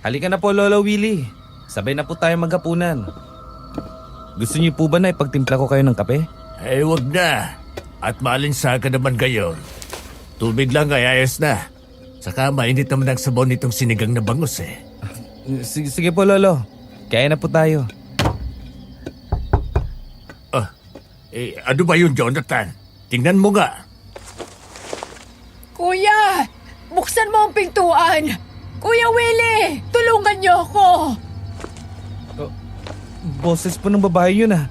Halika na po, Lolo Willie. Sabay na po tayo maghapunan. Gusto niyo po ba na ipagtimpla ko kayo ng kape? Eh, wag na. At maalinsaga naman kayo. Tubig lang ay ayos na. Saka mainit naman ang sabaw nitong sinigang na bangus eh. Sige po, Lolo. Kaya na po tayo. Ano ba yun, Jonathan? Tingnan mo nga. Kuya! Buksan mo ang pintuan! Kuya Willie! Tulungan niyo ako! Boses po ng babae yun ah.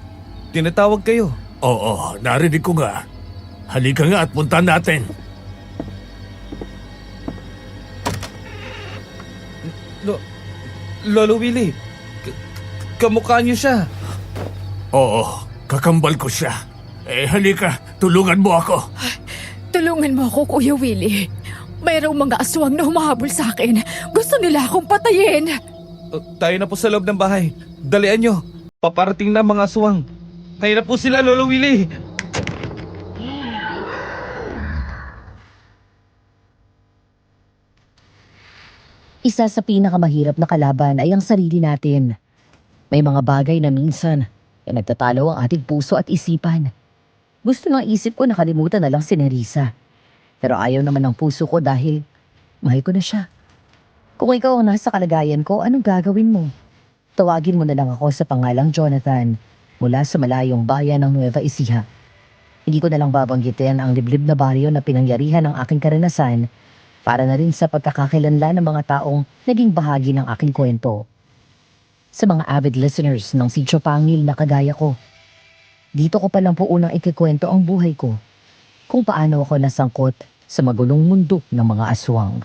Tinatawag kayo. Oo, narinig ko nga. Halika nga at punta natin. Lolo Willie, kamukha niyo siya. Oo, kakambal ko siya. Halika, tulungan mo ako. Tulungan mo ako, Kuya Willie. Mayroong mga aswang na humahabol sa akin. Gusto nila akong patayin. Tayo na po sa loob ng bahay. Dalian nyo. Paparating na mga aswang. Tayo na po sila, Lolo Willie. Isa sa pinakamahirap na kalaban ay ang sarili natin. May mga bagay na minsan ay nagtatalo ang ating puso at isipan. Gusto ng isip ko nakalimutan na lang si Nerissa. Pero ayaw naman ng puso ko dahil mahal ko na siya. Kung ikaw ang nasa kalagayan ko, anong gagawin mo? Tawagin mo na lang ako sa pangalang Jonathan mula sa malayong bayan ng Nueva Ecija. Hindi ko na lang babanggitin ang liblib na baryo na pinangyarihan ng aking karanasan para na rin sa pagkakakilanlan ng mga taong naging bahagi ng aking kwento. Sa mga avid listeners ng Sitio Pangil na kagaya ko, dito ko pa lang po unang ikikwento ang buhay ko, kung paano ako nasangkot sa magulong mundo ng mga aswang.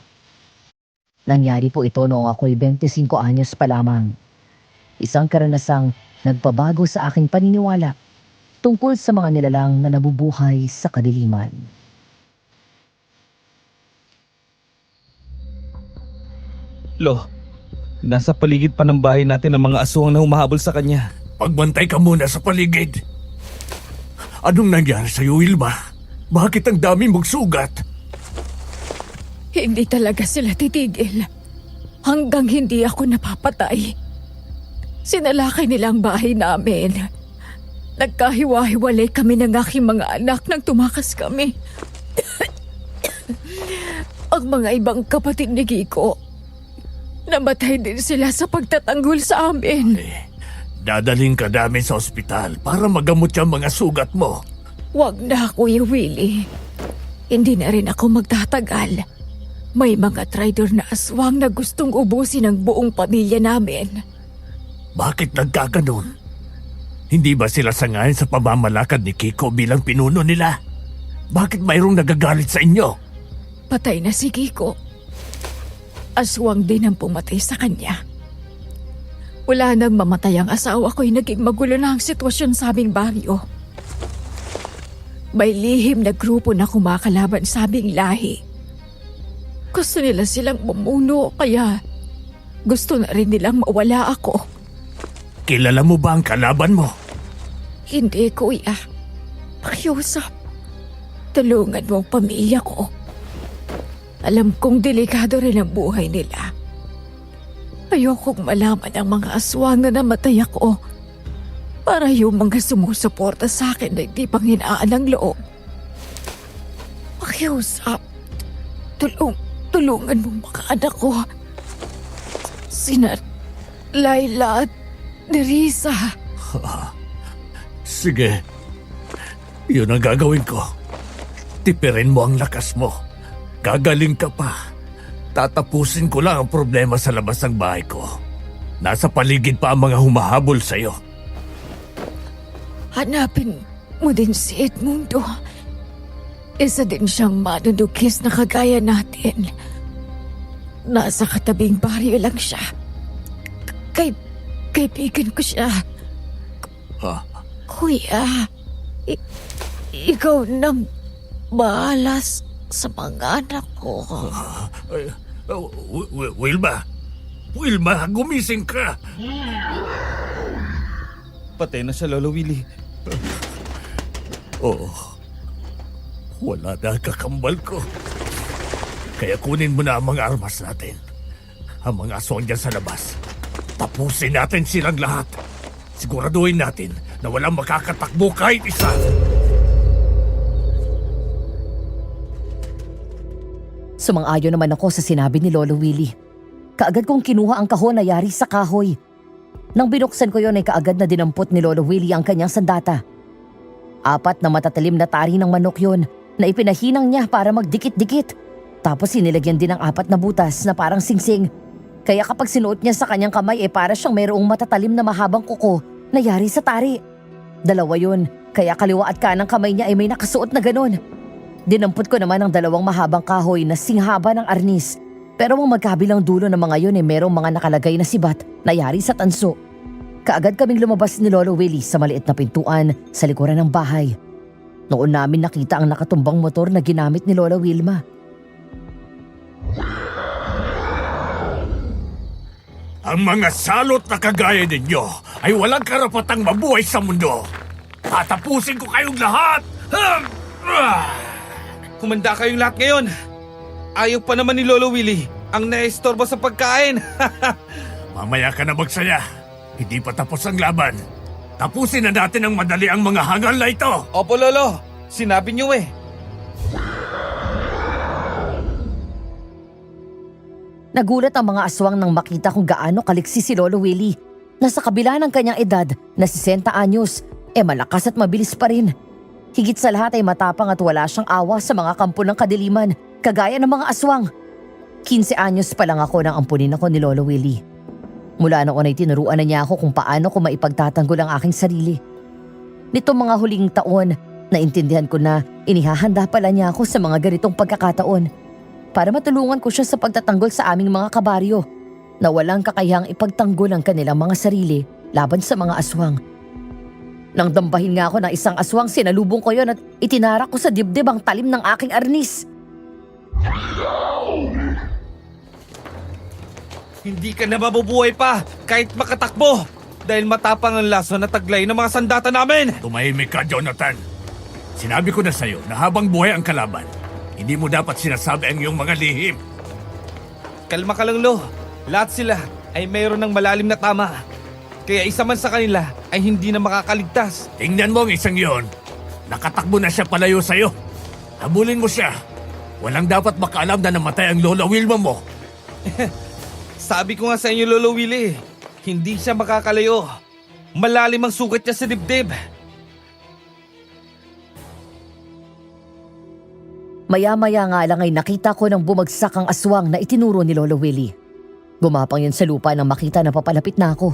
Nangyari po ito noong ako'y 25 anyos pa lamang. Isang karanasang nagpabago sa aking paniniwala tungkol sa mga nilalang na nabubuhay sa kadiliman. Lo, nasa paligid pa ng bahay natin ang mga aswang na humahabol sa kanya. Pagbantay ka muna sa paligid. Anong nangyari sa'yo, Wilma? Bakit ang dami mong sugat? Hindi talaga sila titigil. Hanggang hindi ako napapatay. Sinalakay nila ang bahay namin. Nagkahiwa-hiwalay kami ng aking mga anak nang tumakas kami. Ang mga ibang kapatid ni Kiko, namatay din sila sa pagtatanggol sa amin. Dadaling ka namin sa ospital para magamot yung mga sugat mo. Wag na, Kuya Willie. Hindi na rin ako magtatagal. May mga traitor na aswang na gustong ubusin ang buong pamilya namin. Bakit nagkaganon? Hindi ba sila sangayon sa pamamalakad ni Kiko bilang pinuno nila? Bakit mayroong nagagalit sa inyo? Patay na si Kiko. Aswang din ang pumatay sa kanya. Wala nang mamatay ang asawa ko'y naging magulo na ang sitwasyon sa aming baryo. May lihim na grupo na kumakalaban sa aming lahi. Gusto nila silang bumuno kaya gusto na rin nilang mawala ako. Kilala mo ba ang kalaban mo? Hindi, Kuya. Pakiusap. Tulungan mo ang pamilya ko. Alam kong delikado rin ang buhay nila. Ayokong malaman ang mga aswang na namatay ako para yung mga sumusuporta sa akin na hindi panghinaan ng loob. Pakiusap. Tulungan mo mga anak ko. Sina Laila at Nerissa. Sige. Yun ang gagawin ko. Tipirin mo ang lakas mo. Gagaling ka pa. Tatapusin ko lang ang problema sa labas ng bahay ko. Nasa paligid pa ang mga humahabol sa'yo. Hanapin mo din si Edmundo. Isa din siyang manunukis na kagaya natin. Nasa katabing baryo lang siya. Kaibigan ko siya. Kuya, ikaw nang bahala sa mga anak ko. Wilma! Wilma, gumising ka! Patay na siya, Lolo Willie. Oo. Wala na kakambal ko. Kaya kunin mo na ang mga armas natin. ang mga aswang dyan sa labas. Tapusin natin silang lahat. Siguraduhin natin na walang makakatakbo kahit isa. Sumang-ayon naman ako sa sinabi ni Lolo Willie. Kaagad kong kinuha ang kahon na yari sa kahoy. Nang binuksan ko yon ay kaagad na dinampot ni Lolo Willie ang kanyang sandata. 4 na matatalim na tari ng manok yon na ipinahinang niya para magdikit-dikit. Tapos sinilagyan din ng 4 na butas na parang singsing. Kaya kapag sinuot niya sa kanyang kamay ay para siyang mayroong matatalim na mahabang kuko na yari sa tari. 2 yun, kaya kaliwa at kanang kamay niya ay may nakasuot na ganon. Dinampot ko naman ang 2 mahabang kahoy na singhaba ng arnis. Pero ang magkabilang dulo ng mga yun ay merong mga nakalagay na sibat na yari sa tanso. Kaagad kaming lumabas ni Lolo Willie sa maliit na pintuan sa likuran ng bahay. Noon namin nakita ang nakatumbang motor na ginamit ni Lola Wilma. Ang mga salot na kagaya ninyo ay walang karapatang mabuhay sa mundo. Tatapusin ko kayong lahat! Kumanda kayong lahat ngayon. Ayaw pa naman ni Lolo Willie ang naestorbo sa pagkain. Mamaya ka na magsaya. Hindi pa tapos ang laban. Tapusin na natin ang madali ang mga hangal na ito. Opo, Lolo. Sinabi niyo eh. Nagulat ang mga aswang nang makita kung gaano kaliksi si Lolo Willie. Nasa kabila ng kanyang edad na 60 anyos, malakas at mabilis pa rin. Higit sa lahat ay matapang at wala siyang awa sa mga kampo ng kadiliman, kagaya ng mga aswang. 15 anyos pa lang ako nang ampunin ako ni Lolo Willie. Mula noon ay tinuruan na niya ako kung paano ko maipagtatanggol ang aking sarili. Nitong mga huling taon, naintindihan ko na inihahanda pala niya ako sa mga ganitong pagkakataon para matulungan ko siya sa pagtatanggol sa aming mga kabaryo na walang kakayahang ipagtanggol ang kanilang mga sarili laban sa mga aswang. Nang dambahin nga ako ng isang aswang, sinalubong ko yon at itinarak ko sa dibdib ang talim ng aking arnis. Hindi ka na mabubuhay pa kahit makatakbo dahil matapang ang laso na taglay ng mga sandata namin. Tumahimik ka, Jonathan. Sinabi ko na sa'yo na habang buhay ang kalaban, hindi mo dapat sinasabi ang iyong mga lihim. Kalma ka lang, Lo. Lahat sila ay mayroon ng malalim na tama. Kaya isa man sa kanila ay hindi na makakaligtas. Tingnan mo ang isang yon. Nakatakbo na siya palayo sa'yo. Habulin mo siya. Walang dapat makaalam na namatay ang Lola Wilma mo. Sabi ko nga sa inyo, Lolo Willie, hindi siya makakalayo. Malalim ang sugat niya sa dibdib. Maya-maya nga lang ay nakita ko ng bumagsak ang aswang na itinuro ni Lolo Willie. Gumapang yun sa lupa nang makita na papalapit na ako.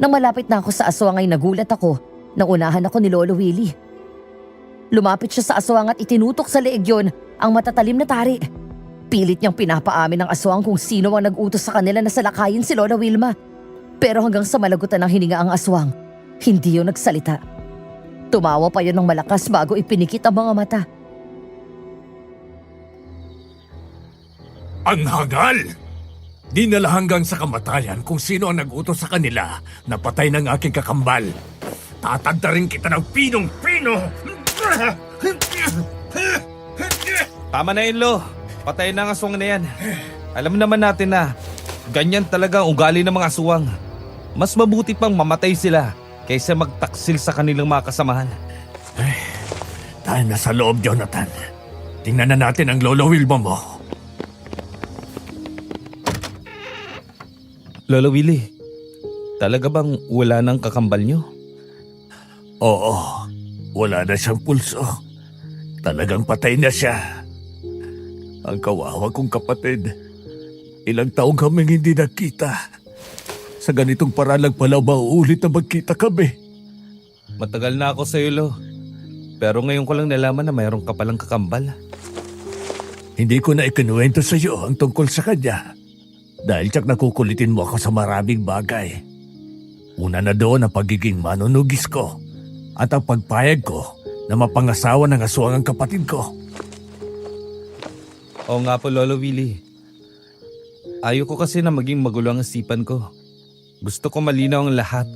Nang malapit na ako sa aswang ay nagulat ako nang unahan ako ni Lolo Willie. Lumapit siya sa aswang at itinutok sa leeg yun ang matatalim na tari. Pilit niyang pinapaamin ng aswang kung sino ang nag-utos sa kanila na salakayin si Lola Wilma. Pero hanggang sa malagutan ng hininga ang aswang, hindi yun nagsalita. Tumawa pa yun ng malakas bago ipinikit ang mga mata. Ang hangal! Dinala hanggang sa kamatayan kung sino ang nag-utos sa kanila na patay ng aking kakambal. Tatagdarin kita ng pinong-pino! Tama na yun, Lo. Patay na ang aswang na yan. Alam naman natin na ganyan talaga ang ugali ng mga aswang. Mas mabuti pang mamatay sila kaysa magtaksil sa kanilang mga kasamahan. Tayo na sa loob, Jonathan. Tingnan na natin ang Lolo Wilma mo. Lolo Willie, talaga bang wala nang kakambal niyo? Oo, wala na siyang pulso. Talagang patay na siya. Ang kawawa kong kapatid. Ilang taong kaming hindi nakita. Sa ganitong paraan lang pala mauulit na magkita kami. Matagal na ako sa iyo, Lo. Pero ngayon ko lang nalaman na mayroon ka palang kakambal. Hindi ko na ikinuwento sa iyo ang tungkol sa kanya. Dahil tiyak nakukulitin mo ako sa maraming bagay. Una na doon ang pagiging manunugis ko at ang pagpayag ko na mapangasawa ng aswang ang kapatid ko. Oo nga po, Lolo Willie. Ayoko kasi na maging magulo ang isipan ko. Gusto ko malinaw ang lahat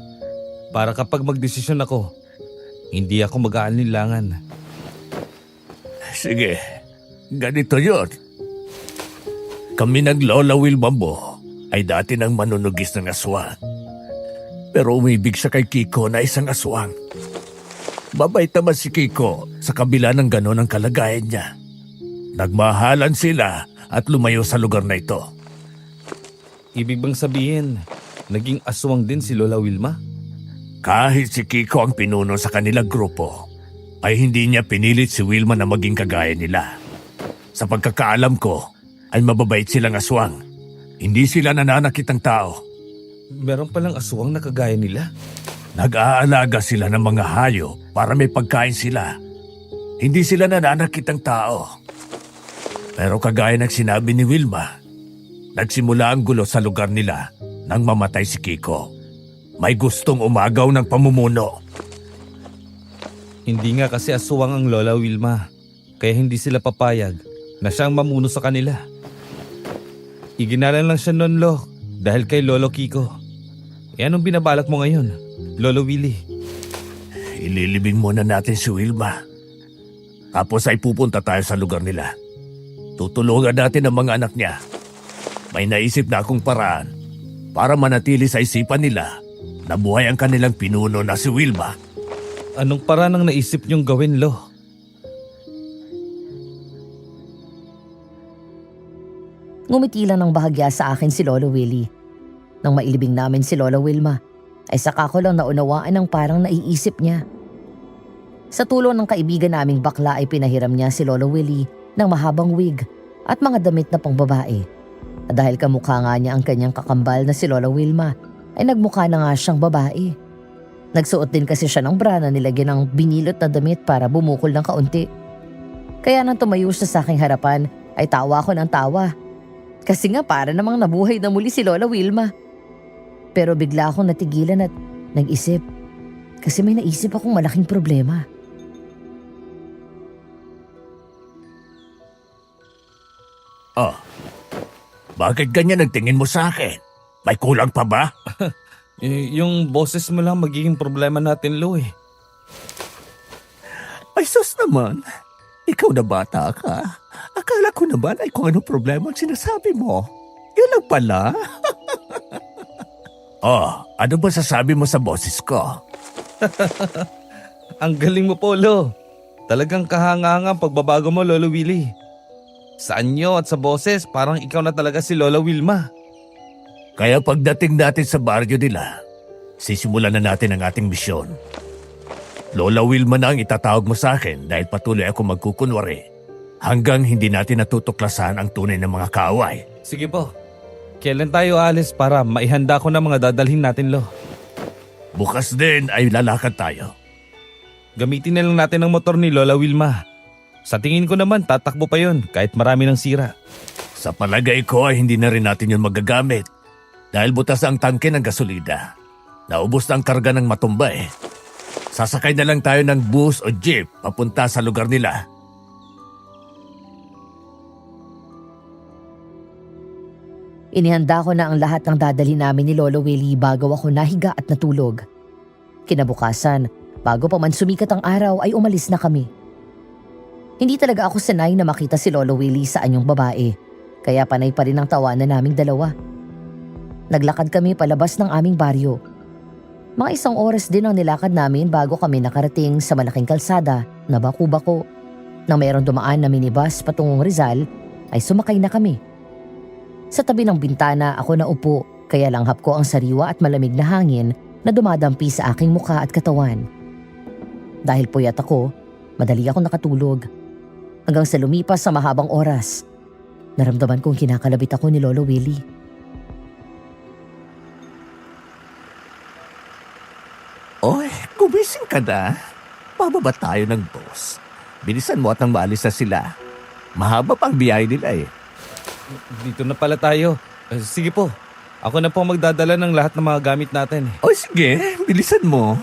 para kapag magdesisyon ako, hindi ako mag-aalinlangan. Sige, ganito yon. Kami ng Lola Wilma mo ay dati ng manunugis ng aswang. Pero umibig siya kay Kiko na isang aswang. Mabait naman si Kiko sa kabila ng ganon ang kalagayan niya. Nagmahalan sila at lumayo sa lugar na ito. Ibig bang sabihin, naging aswang din si Lola Wilma? Kahit si Kiko ang pinuno sa kanilang grupo, ay hindi niya pinilit si Wilma na maging kagaya nila. Sa pagkakaalam ko, ay mababait silang aswang. Hindi sila nananakit ng tao. Meron palang aswang na kagaya nila. Nag-aalaga sila ng mga hayop para may pagkain sila. Hindi sila nananakit ng tao. Pero kagaya ng sinabi ni Wilma, nagsimula ang gulo sa lugar nila nang mamatay si Kiko. May gustong umagaw ng pamumuno. Hindi nga kasi aswang ang Lola Wilma, kaya hindi sila papayag na siyang mamuno sa kanila. Iginalan lang siya noon, Lo, dahil kay Lolo Kiko. E anong binabalak mo ngayon, Lolo Willie? Ililibing muna natin si Wilma. Tapos ay pupunta tayo sa lugar nila. Tutulungan natin ang mga anak niya. May naisip na akong paraan para manatili sa isipan nila na buhay ang kanilang pinuno na si Wilma. Anong paraan ang naisip niyong gawin, Lo? Ngumiti lang ng bahagya sa akin si Lolo Willie. Nang mailibing namin si Lola Wilma, ay saka ko lang naunawaan ng parang naiisip niya. Sa tulong ng kaibigan naming bakla ay pinahiram niya si Lolo Willie ng mahabang wig at mga damit na pangbabae. At dahil kamukha nga niya ang kanyang kakambal na si Lola Wilma, ay nagmukha na nga siyang babae. Nagsuot din kasi siya ng bra na nilagyan ng binilot na damit para bumukol ng kaunti. Kaya nang tumayo siya sa aking harapan, ay tawa ko ng tawa. Kasi nga para namang nabuhay na muli si Lola Wilma. Pero bigla akong natigilan at nag-isip. Kasi may naisip akong malaking problema. Oh, bakit ganyan ang tingin mo sa akin? May kulang pa ba? Yung boses mo lang magiging problema natin, Lo eh. Ay sus naman, ikaw na bata ka. Akala ko naman ay kung ano problema ang sinasabi mo. Yun lang pala. Oh, ano ba sasabi mo sa boses ko? Ang galing mo po, Lo. Talagang kahanga-hanga ang pagbabago mo, Lolo Willie. Sa anyo at sa boses, parang ikaw na talaga si Lola Wilma. Kaya pagdating natin sa baryo nila, sisimulan na natin ang ating misyon. Lola Wilma na ang itatawag mo sa akin dahil patuloy ako magkukunwari hanggang hindi natin natutuklasan ang tunay ng mga kaaway. Sige po. Kailan tayo alis para maihanda ko na mga dadalhin natin, Lo? Bukas din ay lalakad tayo. Gamitin na lang natin ang motor ni Lola Wilma. Sa tingin ko naman tatakbo pa yun kahit marami ng sira. Sa palagay ko ay hindi na rin natin yun magagamit dahil butas ang tangke ng gasolina. Naubos na ang karga ng matumba eh. Sasakay na lang tayo ng bus o jeep papunta sa lugar nila. Inihanda ko na ang lahat ng dadalhin namin ni Lolo Willie bago ako nahiga at natulog. Kinabukasan, bago pa man sumikat ang araw ay umalis na kami. Hindi talaga ako sanay na makita si Lolo Willie sa anyong babae, kaya panay pa rin ang tawanan naming dalawa. Naglakad kami palabas ng aming baryo. Mga 1 oras din ang nilakad namin bago kami nakarating sa malaking kalsada na bako-bako. Nang mayroong dumaan na minibus patungong Rizal, ay sumakay na kami. Sa tabi ng bintana ako naupo, kaya langhap ko ang sariwa at malamig na hangin na dumadampi sa aking mukha at katawan. Dahil puyat ako, madali ako nakatulog. Hanggang sa lumipas sa mahabang oras, naramdaman kong kinakalabit ako ni Lolo Willie. Oy, gumising ka na. Bababa tayo ng bus. Bilisan mo at nang maalis na sila. Mahaba pang biyahe nila eh. Dito na pala tayo. Sige po. Ako na po magdadala ng lahat ng mga gamit natin. O sige, bilisan mo.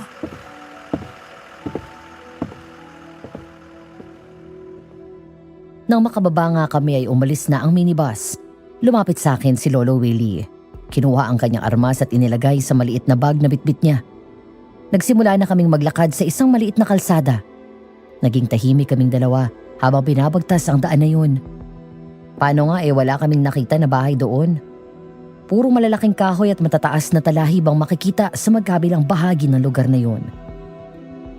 Nang makababa nga kami ay umalis na ang minibus. Lumapit sa akin si Lolo Willie. Kinuha ang kanyang armas at inilagay sa maliit na bag na bitbit niya. Nagsimula na kaming maglakad sa isang maliit na kalsada. Naging tahimik kaming dalawa habang binabagtas ang daan na yun. Paano nga wala kaming nakita na bahay doon? puro malalaking kahoy at matataas na talahib ang makikita sa magkabilang bahagi ng lugar na yon.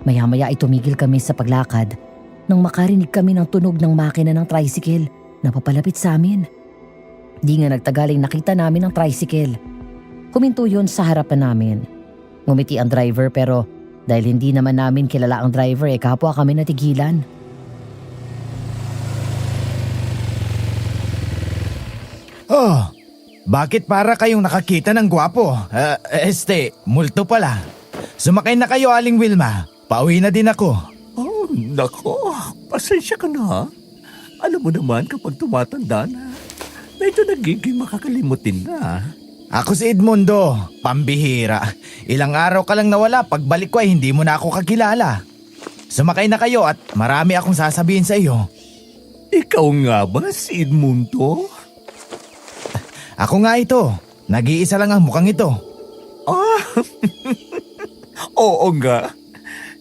Maya-maya ay tumigil kami sa paglakad nang makarinig kami ng tunog ng makina ng tricycle na papalapit sa amin. Di nga nagtagaling nakita namin ang tricycle. Huminto yun sa harapan namin. Ngumiti ang driver pero dahil hindi naman namin kilala ang driver kapwa kami natigilan. Oh, bakit para kayong nakakita ng gwapo? Multo pala. Sumakay na kayo, Aling Wilma. Pauwi na din ako. Oh, nako. Pasensya ka na, ha? Alam mo naman kapag tumatanda na, medyo nagiging makakalimutin na. Ako si Edmundo, pambihira. Ilang araw ka lang nawala, pagbalik ko ay hindi mo na ako kakilala. Sumakay na kayo at marami akong sasabihin sa iyo. Ikaw nga ba si Edmundo? Ako nga ito. Nag-iisa lang ang mukhang ito. Oo nga.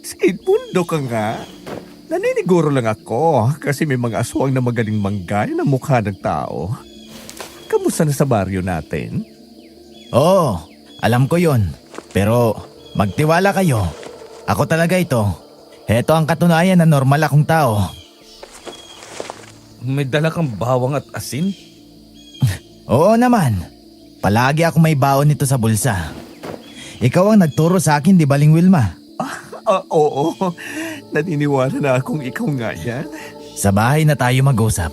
Si Edmundo ka nga. Naniniguro lang ako kasi may mga aswang na magaling manggay na mukha ng tao. Kamusta na sa baryo natin? Oo, alam ko yon. Pero magtiwala kayo. Ako talaga ito. Heto ang katunayan na normal akong tao. May dala kang bawang at asin? Oo naman. Palagi ako may baon nito sa bulsa. Ikaw ang nagturo sa akin, di ba, Aling Wilma? Oo. Naniniwala na akong ikaw nga yan. Sa bahay na tayo mag-usap.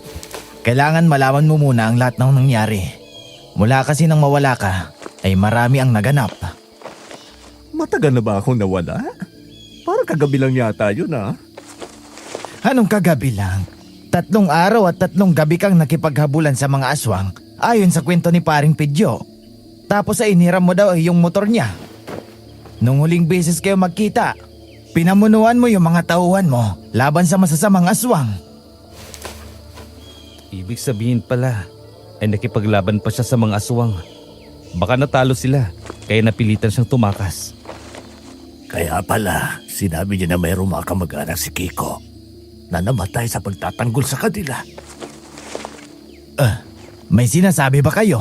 Kailangan malaman mo muna ang lahat ng nangyari. Mula kasi nang mawala ka, ay marami ang naganap. Matagal na ba akong nawala? Parang kagabi lang yata yun, ha? Anong kagabi lang? 3 araw at 3 gabi kang nakipaghabulan sa mga aswang ayon sa kwento ni Paring Pidyo. Tapos ay iniram mo daw yung motor niya. Nung huling beses kayo magkita, pinamunuan mo yung mga tauhan mo laban sa masasamang aswang. Ibig sabihin pala, ay nakipaglaban pa siya sa mga aswang. Baka natalo sila, kaya napilitan siyang tumakas. Kaya pala, sinabi niya na mayroong mga kamag-anak si Kiko na namatay sa pagtatanggol sa kanila. May sinasabi ba kayo?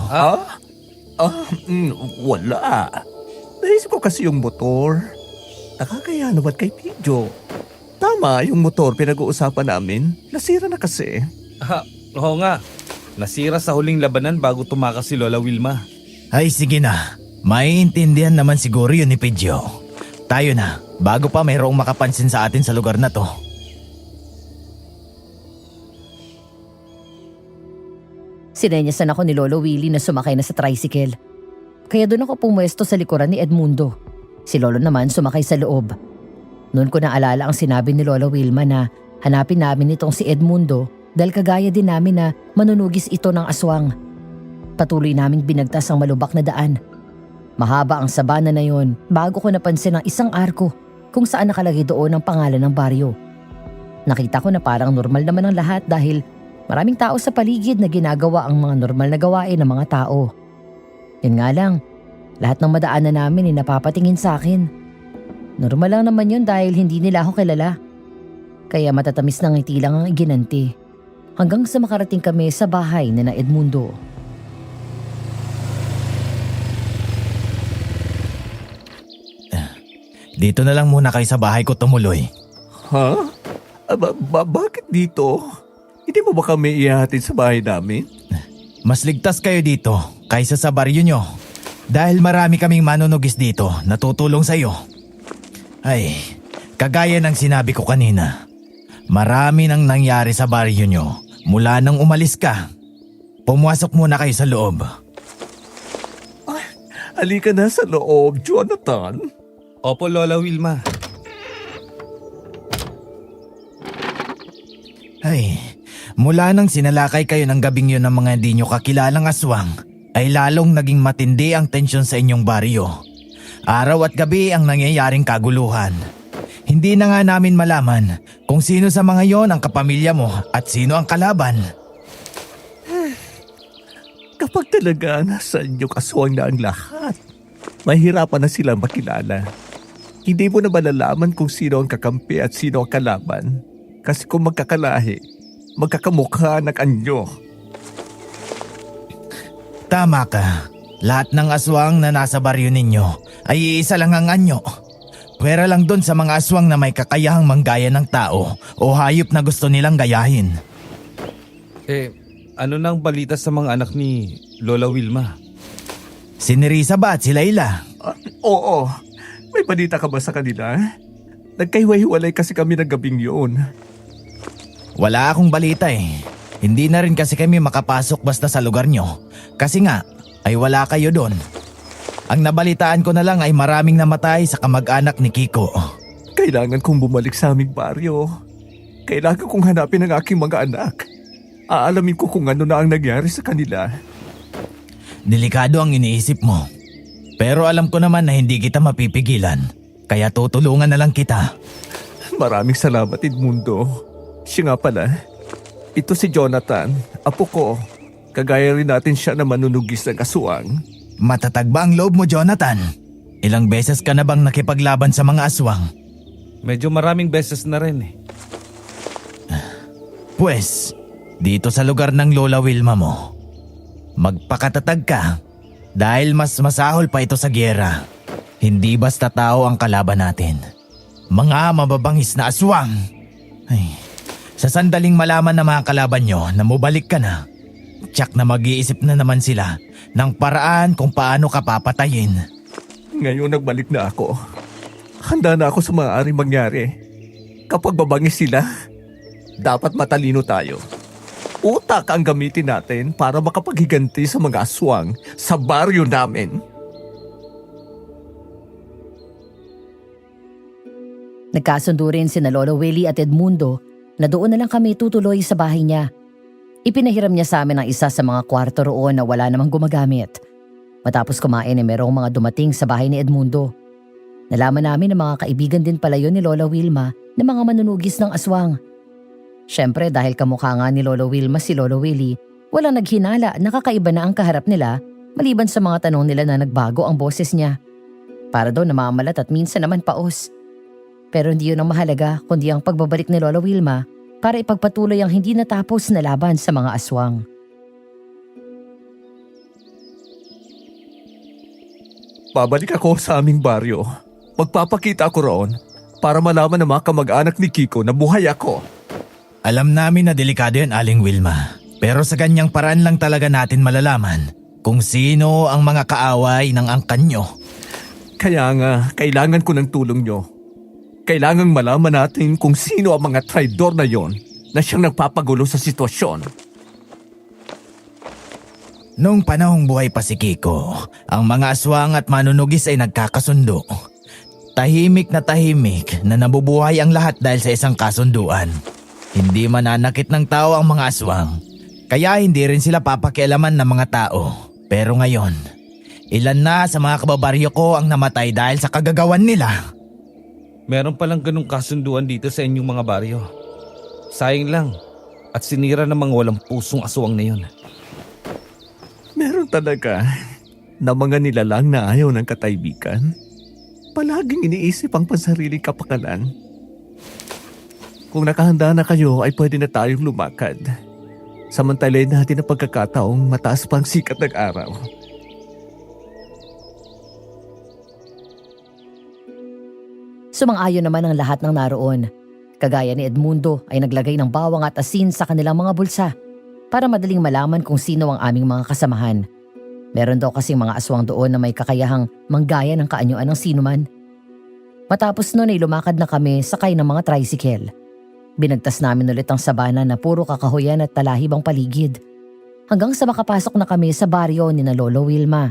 Wala. Naisip ko kasi yung motor. Nakakaya naman kay Pidyo. Tama, yung motor pinag-uusapan namin. Nasira na kasi. Oo nga. Nasira sa huling labanan bago tumakas si Lola Wilma. Ay sige na, maiintindihan naman siguro yun ni Pidyo. Tayo na, bago pa mayroong makapansin sa atin sa lugar na to. Sinenyasan ako ni Lolo Willie na sumakay na sa tricycle. Kaya doon ako pumwesto sa likuran ni Edmundo. Si Lolo naman sumakay sa loob. Noon ko naalala ang sinabi ni Lola Wilma na hanapin namin itong si Edmundo dahil kagaya din namin na manunugis ito ng aswang. Patuloy naming binagtas ang malubak na daan. Mahaba ang sabana na yon bago ko napansin ang isang arko kung saan nakalagay doon ang pangalan ng baryo. Nakita ko na parang normal naman ang lahat dahil maraming tao sa paligid na ginagawa ang mga normal na gawain ng mga tao. Yun nga lang, lahat ng madaanan namin ay napapatingin sa akin. Normal lang naman yun dahil hindi nila ako kilala. Kaya matatamis na ngiti lang ang iginanti. Hanggang sa makarating kami sa bahay ni na Edmundo. Dito na lang muna kayo sa bahay ko tumuloy. Ha? Bakit dito? Hindi mo ba kami ihahatid sa bahay namin? Mas ligtas kayo dito kaysa sa baryo nyo. Dahil marami kaming manunugis dito na tutulong sa iyo. Ay, kagaya ng sinabi ko kanina. Marami nang nangyari sa baryo nyo mula nang umalis ka. Pumasok muna kayo sa loob. Halika na sa loob, Jonathan. Opo, Lola Wilma. Ay, mula nang sinalakay kayo ng gabing yun ng mga di nyo kakilalang aswang, ay lalong naging matindi ang tensyon sa inyong baryo. Araw at gabi ang nangyayaring kaguluhan. Hindi na nga namin malaman kung sino sa mga yon ang kapamilya mo at sino ang kalaban. Kapag talaga nasa inyong aswang na ang lahat, mahirapan na silang makilala. Hindi mo na malalaman kung sino ang kakampi at sino ang kalaban. Kasi kung magkakalahi, magkakamukha ng anyo. Tama ka. Lahat ng aswang na nasa baryo ninyo ay iisa lang ang anyo. Pwera lang doon sa mga aswang na may kakayahang manggaya ng tao o hayop na gusto nilang gayahin. Ano nang balita sa mga anak ni Lola Wilma? Si Nerissa ba at si Layla? Oo. May balita ka ba sa kanila? Nagkahiwa-hiwalay kasi kami ng gabing yun. Wala akong balita eh. Hindi na rin kasi kami makapasok basta sa lugar nyo. Kasi nga, ay wala kayo doon. Ang nabalitaan ko na lang ay maraming namatay sa kamag-anak ni Kiko. Kailangan kong bumalik sa aming baryo. Kailangan kong hanapin ang aking mga anak. Aalamin ko kung ano na ang nangyari sa kanila. Delikado ang iniisip mo. Pero alam ko naman na hindi kita mapipigilan. Kaya tutulungan na lang kita. Maraming salamat, Edmundo. Siya nga pala. Ito si Jonathan, apo ko. Kagaya rin natin siya na manunugis ng aswang. Matatag ba ang loob mo, Jonathan? Ilang beses ka na bang nakipaglaban sa mga aswang? Medyo maraming beses na rin eh. Pwes, dito sa lugar ng Lola Wilma mo, magpakatatag ka dahil mas masahol pa ito sa gyera. Hindi basta tao ang kalaban natin. Mga mababangis na aswang. Ay, sa sandaling malaman ng mga kalaban nyo na mubalik ka na, tiyak na mag-iisip na naman sila ng paraan kung paano ka papatayin. Ngayon nagbalik na ako. Handa na ako sa maaaring mangyari. Kapag babangis sila, dapat matalino tayo. Utak ang gamitin natin para makapaghiganti sa mga aswang sa baryo namin. Nagkasundo rin sina Lolo Willie at Edmundo na doon na lang kami tutuloy sa bahay niya. Ipinahiram niya sa amin ang isa sa mga kwarto roon na wala namang gumagamit. Matapos kumain merong mga dumating sa bahay ni Edmundo. Nalaman namin na mga kaibigan din pala yun ni Lola Wilma na mga manunugis ng aswang. Siyempre dahil kamukha nga ni Lolo Wilma si Lolo Willie, walang naghinala na kakaiba na ang kaharap nila maliban sa mga tanong nila na nagbago ang boses niya. Para daw namamalat at minsan naman paos. Pero hindi yun ang mahalaga kundi ang pagbabalik ni Lola Wilma para ipagpatuloy ang hindi natapos na laban sa mga aswang. Babalik ako sa aming baryo. Magpapakita ako roon para malaman ng mga kamag-anak ni Kiko na buhay ako. Alam namin na delikado yan, Aling Wilma. Pero sa ganyang paraan lang talaga natin malalaman kung sino ang mga kaaway ng angkan nyo. Kaya nga, kailangan ko ng tulong nyo. Kailangang malaman natin kung sino ang mga traidor na yon na siyang nagpapagulo sa sitwasyon. Noong panahong buhay pa si Kiko, ang mga aswang at manunugis ay nagkakasundo. Tahimik na nabubuhay ang lahat dahil sa isang kasunduan. Hindi mananakit ng tao ang mga aswang, kaya hindi rin sila papakialaman ng mga tao. Pero ngayon, ilan na sa mga kababaryo ko ang namatay dahil sa kagagawan nila. Meron palang ganung kasunduan dito sa inyong mga baryo. Sayang lang at sinira ng mga walang pusong aswang na yun. Meron talaga na mga nilalang na ayaw ng katahimikan. Palaging iniisip ang pansariling kapakanan. Kung nakahanda na kayo ay pwede na tayong lumakad. Samantalayin natin ang pagkakataong mataas pang sikat ng araw. Sumang-ayon naman ang lahat ng naroon. Kagaya ni Edmundo ay naglagay ng bawang at asin sa kanilang mga bulsa para madaling malaman kung sino ang aming mga kasamahan. Meron daw kasing mga aswang doon na may kakayahang manggaya ng kaanyuan ng sinuman. Matapos nun ay lumakad na kami sakay ng mga tricycle. Binagtas namin ulit ang sabana na puro kakahuyan at talahib ang paligid. Hanggang sa makapasok na kami sa baryo ni na Lolo Wilma.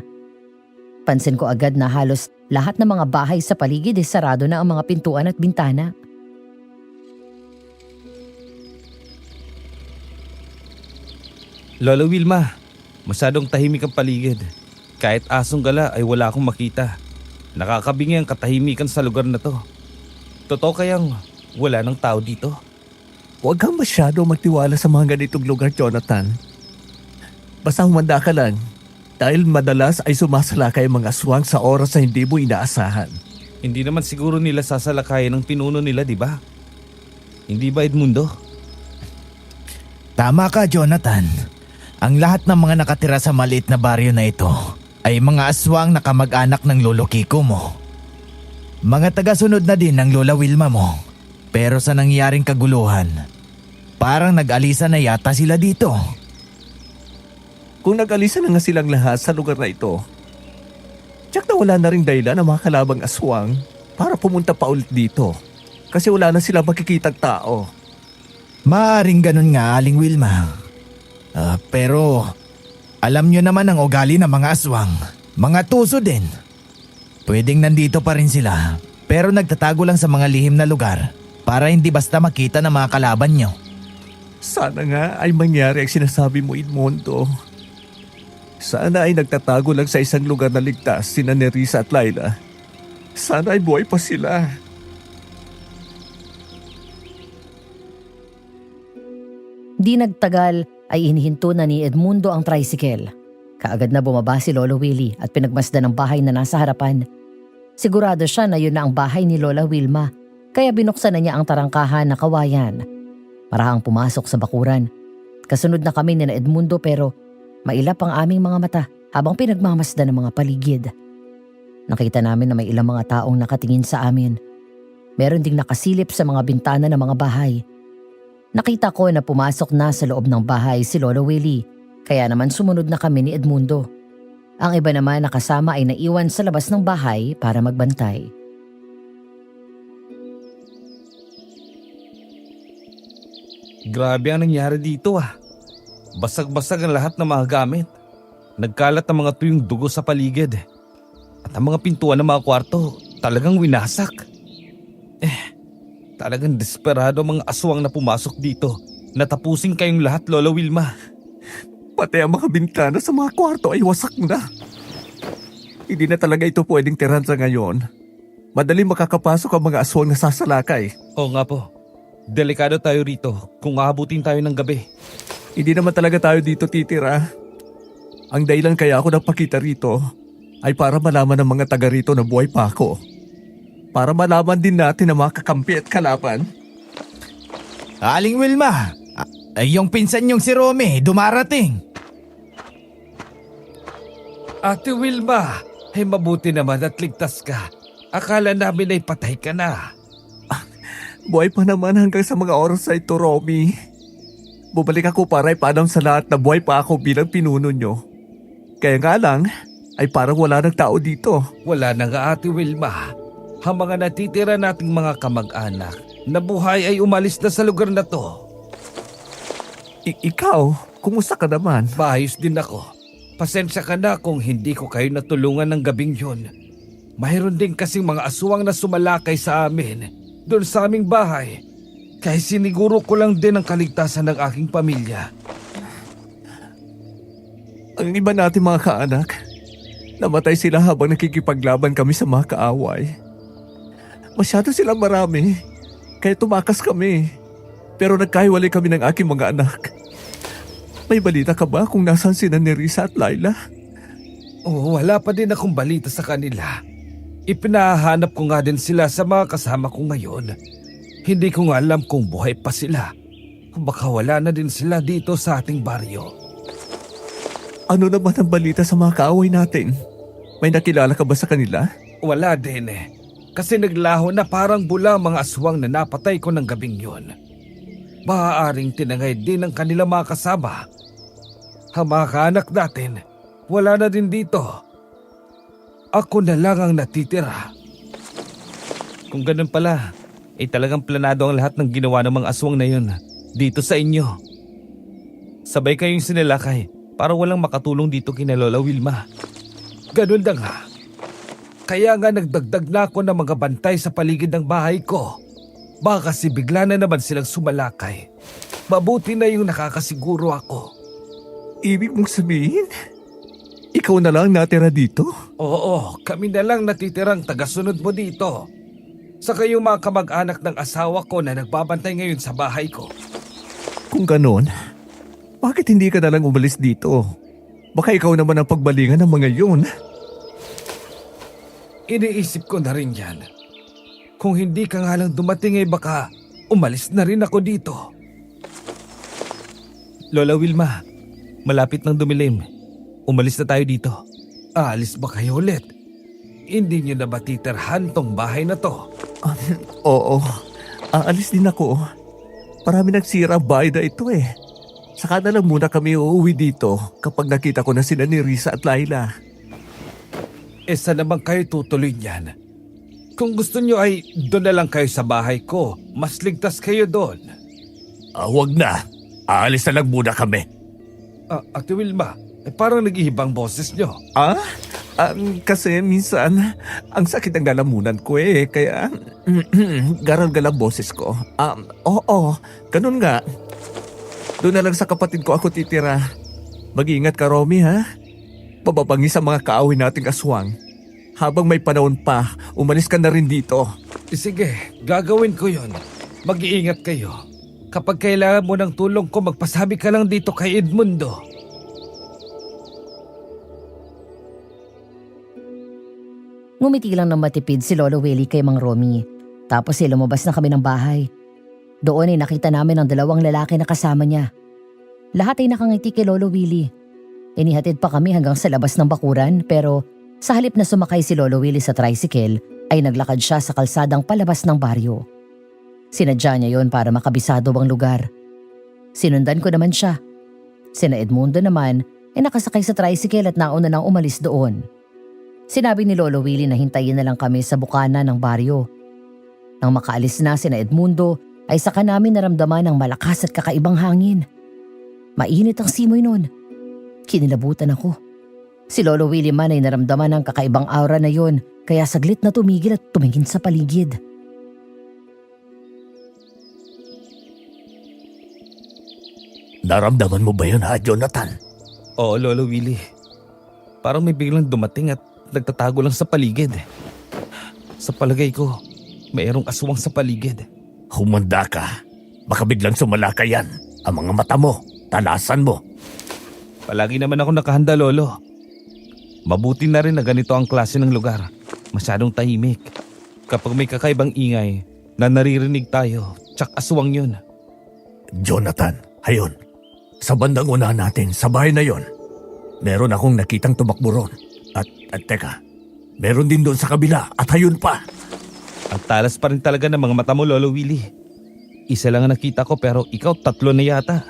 Pansin ko agad na halos lahat ng mga bahay sa paligid ay sarado na ang mga pintuan at bintana. Lola Wilma, masyadong tahimik ang paligid. Kahit asong gala ay wala akong makita. Nakakabingi ang katahimikan sa lugar na to. Totoo kayang wala ng tao dito? Huwag kang masyado magtiwala sa mga ganitong lugar, Jonathan. Basta humanda ka lang. Dahil madalas ay sumasalakay ang mga aswang sa oras na hindi mo inaasahan. Hindi naman siguro nila sasalakayin ng pinuno nila, di ba? Hindi ba, Edmundo? Tama ka, Jonathan. Ang lahat ng mga nakatira sa maliit na baryo na ito ay mga aswang na kamag-anak ng lolo Kiko mo. Mga tagasunod na din ng lola Wilma mo. Pero sa nangyaring kaguluhan, parang nag-alisa na yata sila dito. Kung nag-alisa na nga silang lahat sa lugar na ito, tiyak na wala na ring dahilan ang mga kalabang aswang para pumunta pa ulit dito. Kasi wala na sila makikitang tao. Maaring ganun nga, Aling Wilma. Pero alam nyo naman ang ugali ng mga aswang. Mga tuso din. Pwedeng nandito pa rin sila, pero nagtatago lang sa mga lihim na lugar para hindi basta makita ng mga kalaban nyo. Sana nga ay mangyari ang sinasabi mo, Edmundo. Sana ay nagtatago lang sa isang lugar na ligtas sina Nerissa at Laila. Sana ay buhay pa sila. Di nagtagal ay inihinto na ni Edmundo ang tricycle. Kaagad na bumaba si Lolo Willie at pinagmasdan ang bahay na nasa harapan. Sigurado siya na yun na ang bahay ni Lola Wilma, kaya binuksan na niya ang tarangkahan na kawayan. Parahang pumasok sa bakuran. Kasunod na kami ni Edmundo pero mailap ang aming mga mata habang pinagmamasdan ng mga paligid. Nakita namin na may ilang mga taong nakatingin sa amin. Meron ding nakasilip sa mga bintana ng mga bahay. Nakita ko na pumasok na sa loob ng bahay si Lolo Willie, kaya naman sumunod na kami ni Edmundo. Ang iba naman na kasama ay naiwan sa labas ng bahay para magbantay. Grabe ang nangyari dito ah. Basag-basag ang lahat ng mga gamit. Nagkalat ang mga tuyong dugo sa paligid. At ang mga pintuan ng mga kwarto talagang winasak. Talagang desperado ang mga aswang na pumasok dito. Natapusin kayong lahat, Lola Wilma. Pati ang mga bintana sa mga kwarto ay wasak na. Hindi na talaga ito pwedeng tirahan sa ngayon. Madaling makakapasok ang mga aswang na sasalakay. Oo nga po. Delikado tayo rito kung aabutin tayo ng gabi. Hindi naman talaga tayo dito titira. Ang dahilan kaya ako nagpakita rito ay para malaman ng mga taga rito na buhay pa ako. Para malaman din natin ang mga kakampi at kalaban. Aling Wilma, yung pinsan yung si Romy, dumarating. Ate Wilma, ay mabuti naman at ligtas ka. Akala namin ay patay ka na. Buhay pa naman hanggang sa mga oras na ito, Romy. Bumalik ako para ipanam sa lahat na buhay pa ako bilang pinuno nyo. Kaya nga lang, ay parang wala ng tao dito. Wala na nga, Ate Wilma. Ang mga natitira nating mga kamag-anak na buhay ay umalis na sa lugar na to. Ikaw, kumusta ka naman? Maayos din ako. Pasensya ka na kung hindi ko kayo natulungan ng gabing yun. Mayroon din kasing mga aswang na sumalakay sa amin doon sa aming bahay. Kaya siniguro ko lang din ang kaligtasan ng aking pamilya. Ang iba natin mga kaanak, namatay sila habang nakikipaglaban kami sa mga kaaway. Masyado silang marami, kaya tumakas kami. Pero nagkahiwalay kami ng aking mga anak. May balita ka ba kung nasaan sina Nerissa at Laila? Oo, wala pa din akong balita sa kanila. Ipinahanap ko nga din sila sa mga kasama ko ngayon. Hindi ko nga alam kung buhay pa sila. Baka wala na din sila dito sa ating baryo. Ano naman ang balita sa mga kaaway natin? May nakilala ka ba sa kanila? Wala din eh. Kasi naglaho na parang bula ang mga aswang na napatay ko ng gabing yun. Maaaring tinangay din ang kanilang mga kasama. Ang mga kaanak natin, wala na din dito. Ako na lang ang natitira. Kung ganun pala, talagang planado ang lahat ng ginawa ng mga aswang na yun dito sa inyo. Sabay kayong sinilakay para walang makatulong dito kina Lola Wilma. Ganun na nga. Kaya nga nagdagdag na ako ng mga bantay sa paligid ng bahay ko. Baka kasi bigla na naman silang sumalakay. Mabuti na yung nakakasiguro ako. Ibig mong sabihin, ikaw na lang natira dito? Oo, kami na lang natitirang tagasunod mo dito. Saka yung mga kamag-anak ng asawa ko na nagbabantay ngayon sa bahay ko. Kung ganon, bakit hindi ka na lang umalis dito? Baka ikaw naman ang pagbalingan ng mga yun. Iniisip ko na rin yan. Kung hindi ka nga lang dumating baka umalis na rin ako dito. Lola Wilma, malapit ng dumilim. Umalis na tayo dito. Aalis ba kayo ulit? Hindi nyo na ba titirhan tong bahay na to? Oo, aalis din ako. Marami nagsira ang bahay na ito eh. Saka na lang muna kami uuwi dito kapag nakita ko na sila ni Risa at Laila. Saan naman kayo tutuloy niyan? Kung gusto nyo ay doon na lang kayo sa bahay ko. Mas ligtas kayo doon. Wag na. Aalis na lang muna kami. Ate Wilma, parang nag-iibang boses nyo. Kasi minsan, ang sakit ng lalamunan ko eh. Kaya, garang-galang boses ko. Oo, ganun nga. Doon na lang sa kapatid ko ako titira. Mag-iingat ka, Romy, ha? Pababangis sa mga kaawin nating aswang. Habang may panahon pa, umalis ka na rin dito. Sige, gagawin ko yon. Mag-iingat kayo. Kapag kailangan mo ng tulong ko, magpasabi ka lang dito kay Edmundo. Ngumiti lang ng matipid si Lolo Willie kay Mang Romy. Tapos lumabas na kami ng bahay. Doon ay nakita namin ang dalawang lalaki na kasama niya. Lahat ay nakangiti kay Lolo Willie. Inihatid pa kami hanggang sa labas ng bakuran pero sa halip na sumakay si Lolo Willie sa tricycle ay naglakad siya sa kalsadang palabas ng baryo. Sinadya niya yon para makabisado ang lugar. Sinundan ko naman siya. Sina Edmundo naman ay nakasakay sa tricycle at nauna nang umalis doon. Sinabi ni Lolo Willie na hintayin na lang kami sa bukana ng baryo. Nang makaalis na sina Edmundo ay saka namin naramdaman ang malakas at kakaibang hangin. Mainit ang simoy noon. Kinilabutan ako. Si Lolo Willie man ay naramdaman ang kakaibang aura na yon kaya saglit na tumigil at tumingin sa paligid. Naramdaman mo ba yun, ha, Jonathan? Oo, Lolo Willie. Parang may biglang dumating at nagtatago lang sa paligid. Sa palagay ko, mayroong aswang sa paligid. Humanda ka. Baka biglang sumalaka yan. Ang mga mata mo, talasan mo. Palagi naman ako nakahanda, Lolo. Mabuti na rin na ganito ang klase ng lugar. Masyadong tahimik. Kapag may kakaibang ingay na naririnig tayo, tsak aswang yun. Jonathan, hayon. Sa bandang una natin, sa bahay na yon, meron akong nakitang tumakbo ron. At teka, meron din doon sa kabila at hayon pa. Ang talas pa rin talaga ng mga mata mo, Lolo Willie. Isa lang ang nakita ko pero ikaw 3 na yata.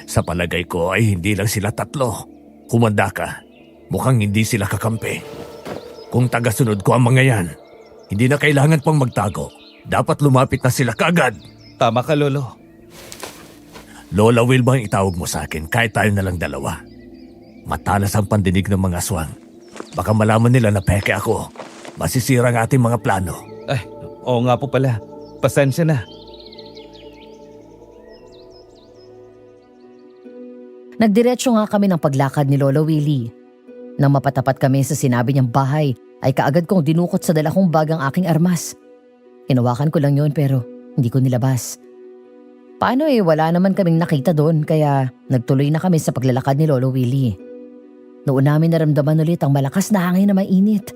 Sa palagay ko ay hindi lang sila 3. Humanda ka. Mukhang hindi sila kakampi. Kung tagasunod ko ang mga yan, hindi na kailangan pang magtago. Dapat lumapit na sila kaagad. Tama ka, Lolo. Lola Wilma ang itawag mo sa akin kahit tayo na lang dalawa. Matalas ang pandinig ng mga aswang. Baka malaman nila na peke ako. Masisira ang ating mga plano. Ay, oo nga po pala. Pasensya na. Nagdiretso nga kami ng paglakad ni Lolo Willie. Nang mapatapat kami sa sinabi niyang bahay, ay kaagad kong dinukot sa dala kong bag ang aking armas. Hinawakan ko lang yon pero hindi ko nilabas. Paano wala naman kaming nakita doon kaya nagtuloy na kami sa paglalakad ni Lolo Willie. Noon namin naramdaman ulit ang malakas na hangin na mainit.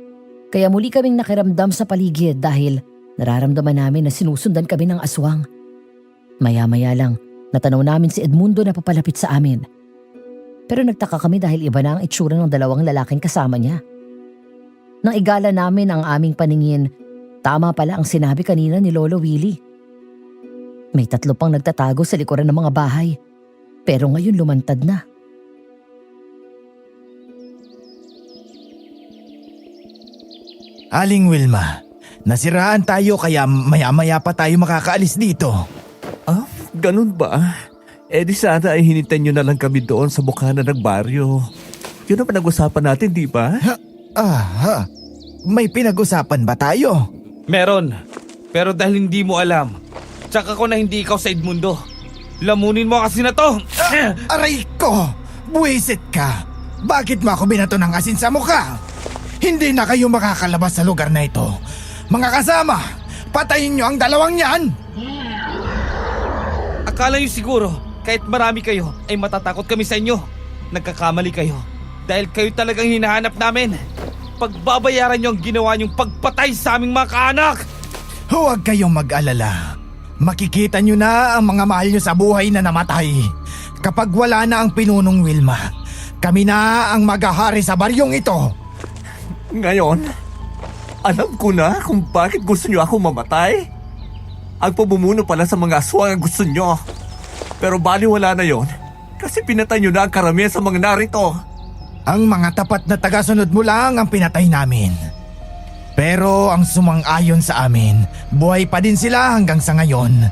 Kaya muli kaming nakiramdam sa paligid dahil nararamdaman namin na sinusundan kami ng aswang. Maya-maya lang, natanaw namin si Edmundo na papalapit sa amin. Pero nagtaka kami dahil iba na ang itsura ng dalawang lalaking kasama niya. Nang igala namin ang aming paningin, tama pala ang sinabi kanina ni Lolo Willie. May 3 pang nagtatago sa likuran ng mga bahay. Pero ngayon lumantad na. Aling Wilma, nasiraan tayo kaya maya-maya pa tayo makakaalis dito. Ganun ba? Di sana ay hinintay nyo na lang kami doon sa bukana ng baryo. Yun ang pinag-usapan natin, di ba? May pinag-usapan ba tayo? Meron. Pero dahil hindi mo alam, tsaka ko na hindi ikaw sa Edmundo. Lamunin mo kasi na to! Aray ko! Buwisit ka! Bakit mo ako binato ng asin sa mukha? Hindi na kayo makakalabas sa lugar na ito. Mga kasama, patayin nyo ang dalawang yan! Akala nyo siguro, kahit marami kayo, ay matatakot kami sa inyo. Nagkakamali kayo. Dahil kayo talagang hinahanap namin. Pagbabayaran nyo ang ginawa nyong pagpatay sa aming mga kaanak! Huwag kayong mag-alala. Makikita nyo na ang mga mahal nyo sa buhay na namatay. Kapag wala na ang pinunong Wilma, kami na ang maghahari sa baryong ito. Ngayon, alam ko na kung bakit gusto niyo ako mamatay. Ang pamumuno pala sa mga aswang ang gusto niyo. Pero baliwala na yon kasi pinatay niyo na ang karamihan sa mga narito. Ang mga tapat na tagasunod mo lang ang pinatay namin. Pero ang sumang-ayon sa amin, buhay pa din sila hanggang sa ngayon.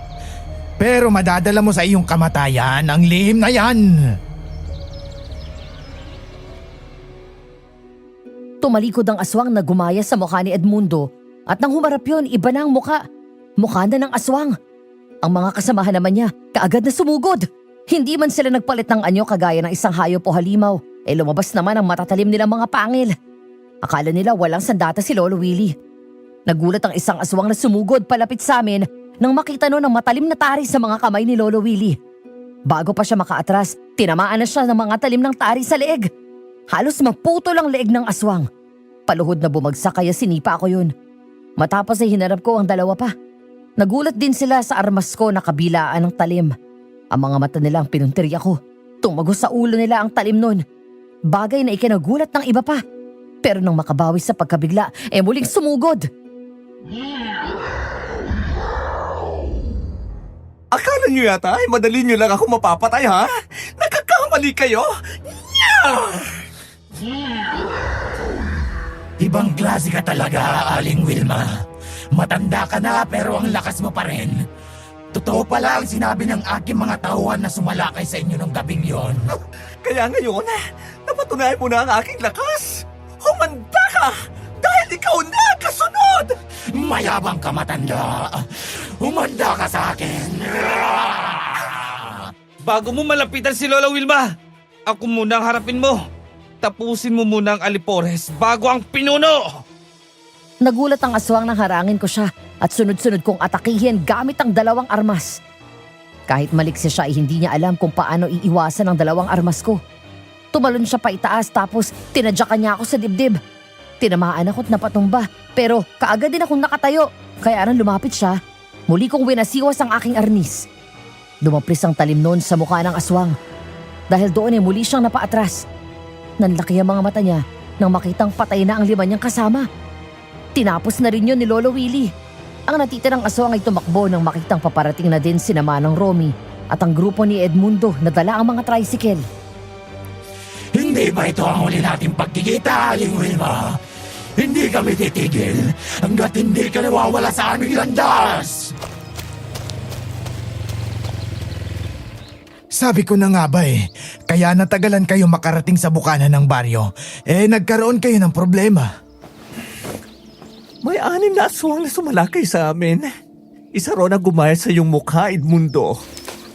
Pero madadala mo sa iyong kamatayan ang lihim na yan. Tumalikod ang aswang na gumaya sa mukha ni Edmundo at nang humarap yun, iba na ang mukha. Mukha na ng aswang. Ang mga kasamahan naman niya, kaagad na sumugod. Hindi man sila nagpalit ng anyo kagaya ng isang hayop o halimaw, lumabas naman ang matatalim nilang mga pangil. Akala nila walang sandata si Lolo Willie. Nagulat ang isang aswang na sumugod palapit sa amin nang makita noon ang matalim na tari sa mga kamay ni Lolo Willie. Bago pa siya makaatras, tinamaan na siya ng mga talim ng tari sa leeg. Halos magputol ang leeg ng aswang. Paluhod na bumagsak kaya sinipa ako yun. Matapos ay hinarap ko ang dalawa pa. Nagulat din sila sa armas ko na kabilaan ng talim. Ang mga mata nila ang pinuntirya ko. Tumagos sa ulo nila ang talim nun. Bagay na ikinagulat ng iba pa. Pero nang makabawi sa pagkabigla, muling sumugod. Akala niyo yata ay madali niyo lang ako mapapatay, ha? Nagkakamali kayo? Ibang klase ka talaga, Aling Wilma. Matanda ka na pero ang lakas mo pa rin. Totoo pala ang sinabi ng aking mga tauhan na sumalakay sa inyo nung gabing yon. Kaya ngayon, napatunayan mo na ang aking lakas. Humanda ka! Dahil ikaw na ang kasunod! Mayabang ka, matanda. Humanda ka sa akin. Bago mo malapitan si Lola Wilma, ako muna ang harapin mo. Tapusin mo muna ang Alipores bago ang pinuno! Nagulat ang aswang nang harangin ko siya at sunod-sunod kong atakihin gamit ang dalawang armas. Kahit maliksi siya ay hindi niya alam kung paano iiwasan ang dalawang armas ko. Tumalon siya pa itaas tapos tinadyakan niya ako sa dibdib. Tinamaan ako't napatumba pero kaagad din akong nakatayo. Kaya nang lumapit siya, muli kong winasiwas ang aking arnis. Dumaplis ang talim noon sa mukha ng aswang. Dahil doon muli siyang napaatras. Nanlaki ang mga mata niya nang makitang patay na ang 5 niyang kasama. Tinapos na rin yun ni Lolo Willie. Ang natitirang aswang ay tumakbo nang makitang paparating na din si Manang Romy at ang grupo ni Edmundo na dala ang mga tricycle. Hindi ba ito ang huli nating pagkikita, Aling Wilma? Hindi kami titigil hanggat hindi ka nawawala sa aming landas! Sabi ko na nga ba kaya natagalan kayo makarating sa bukana ng baryo, nagkaroon kayo ng problema. May 6 na aswang na sumalakay sa amin. Isa ron ang gumaya sa iyong mukha, Edmundo.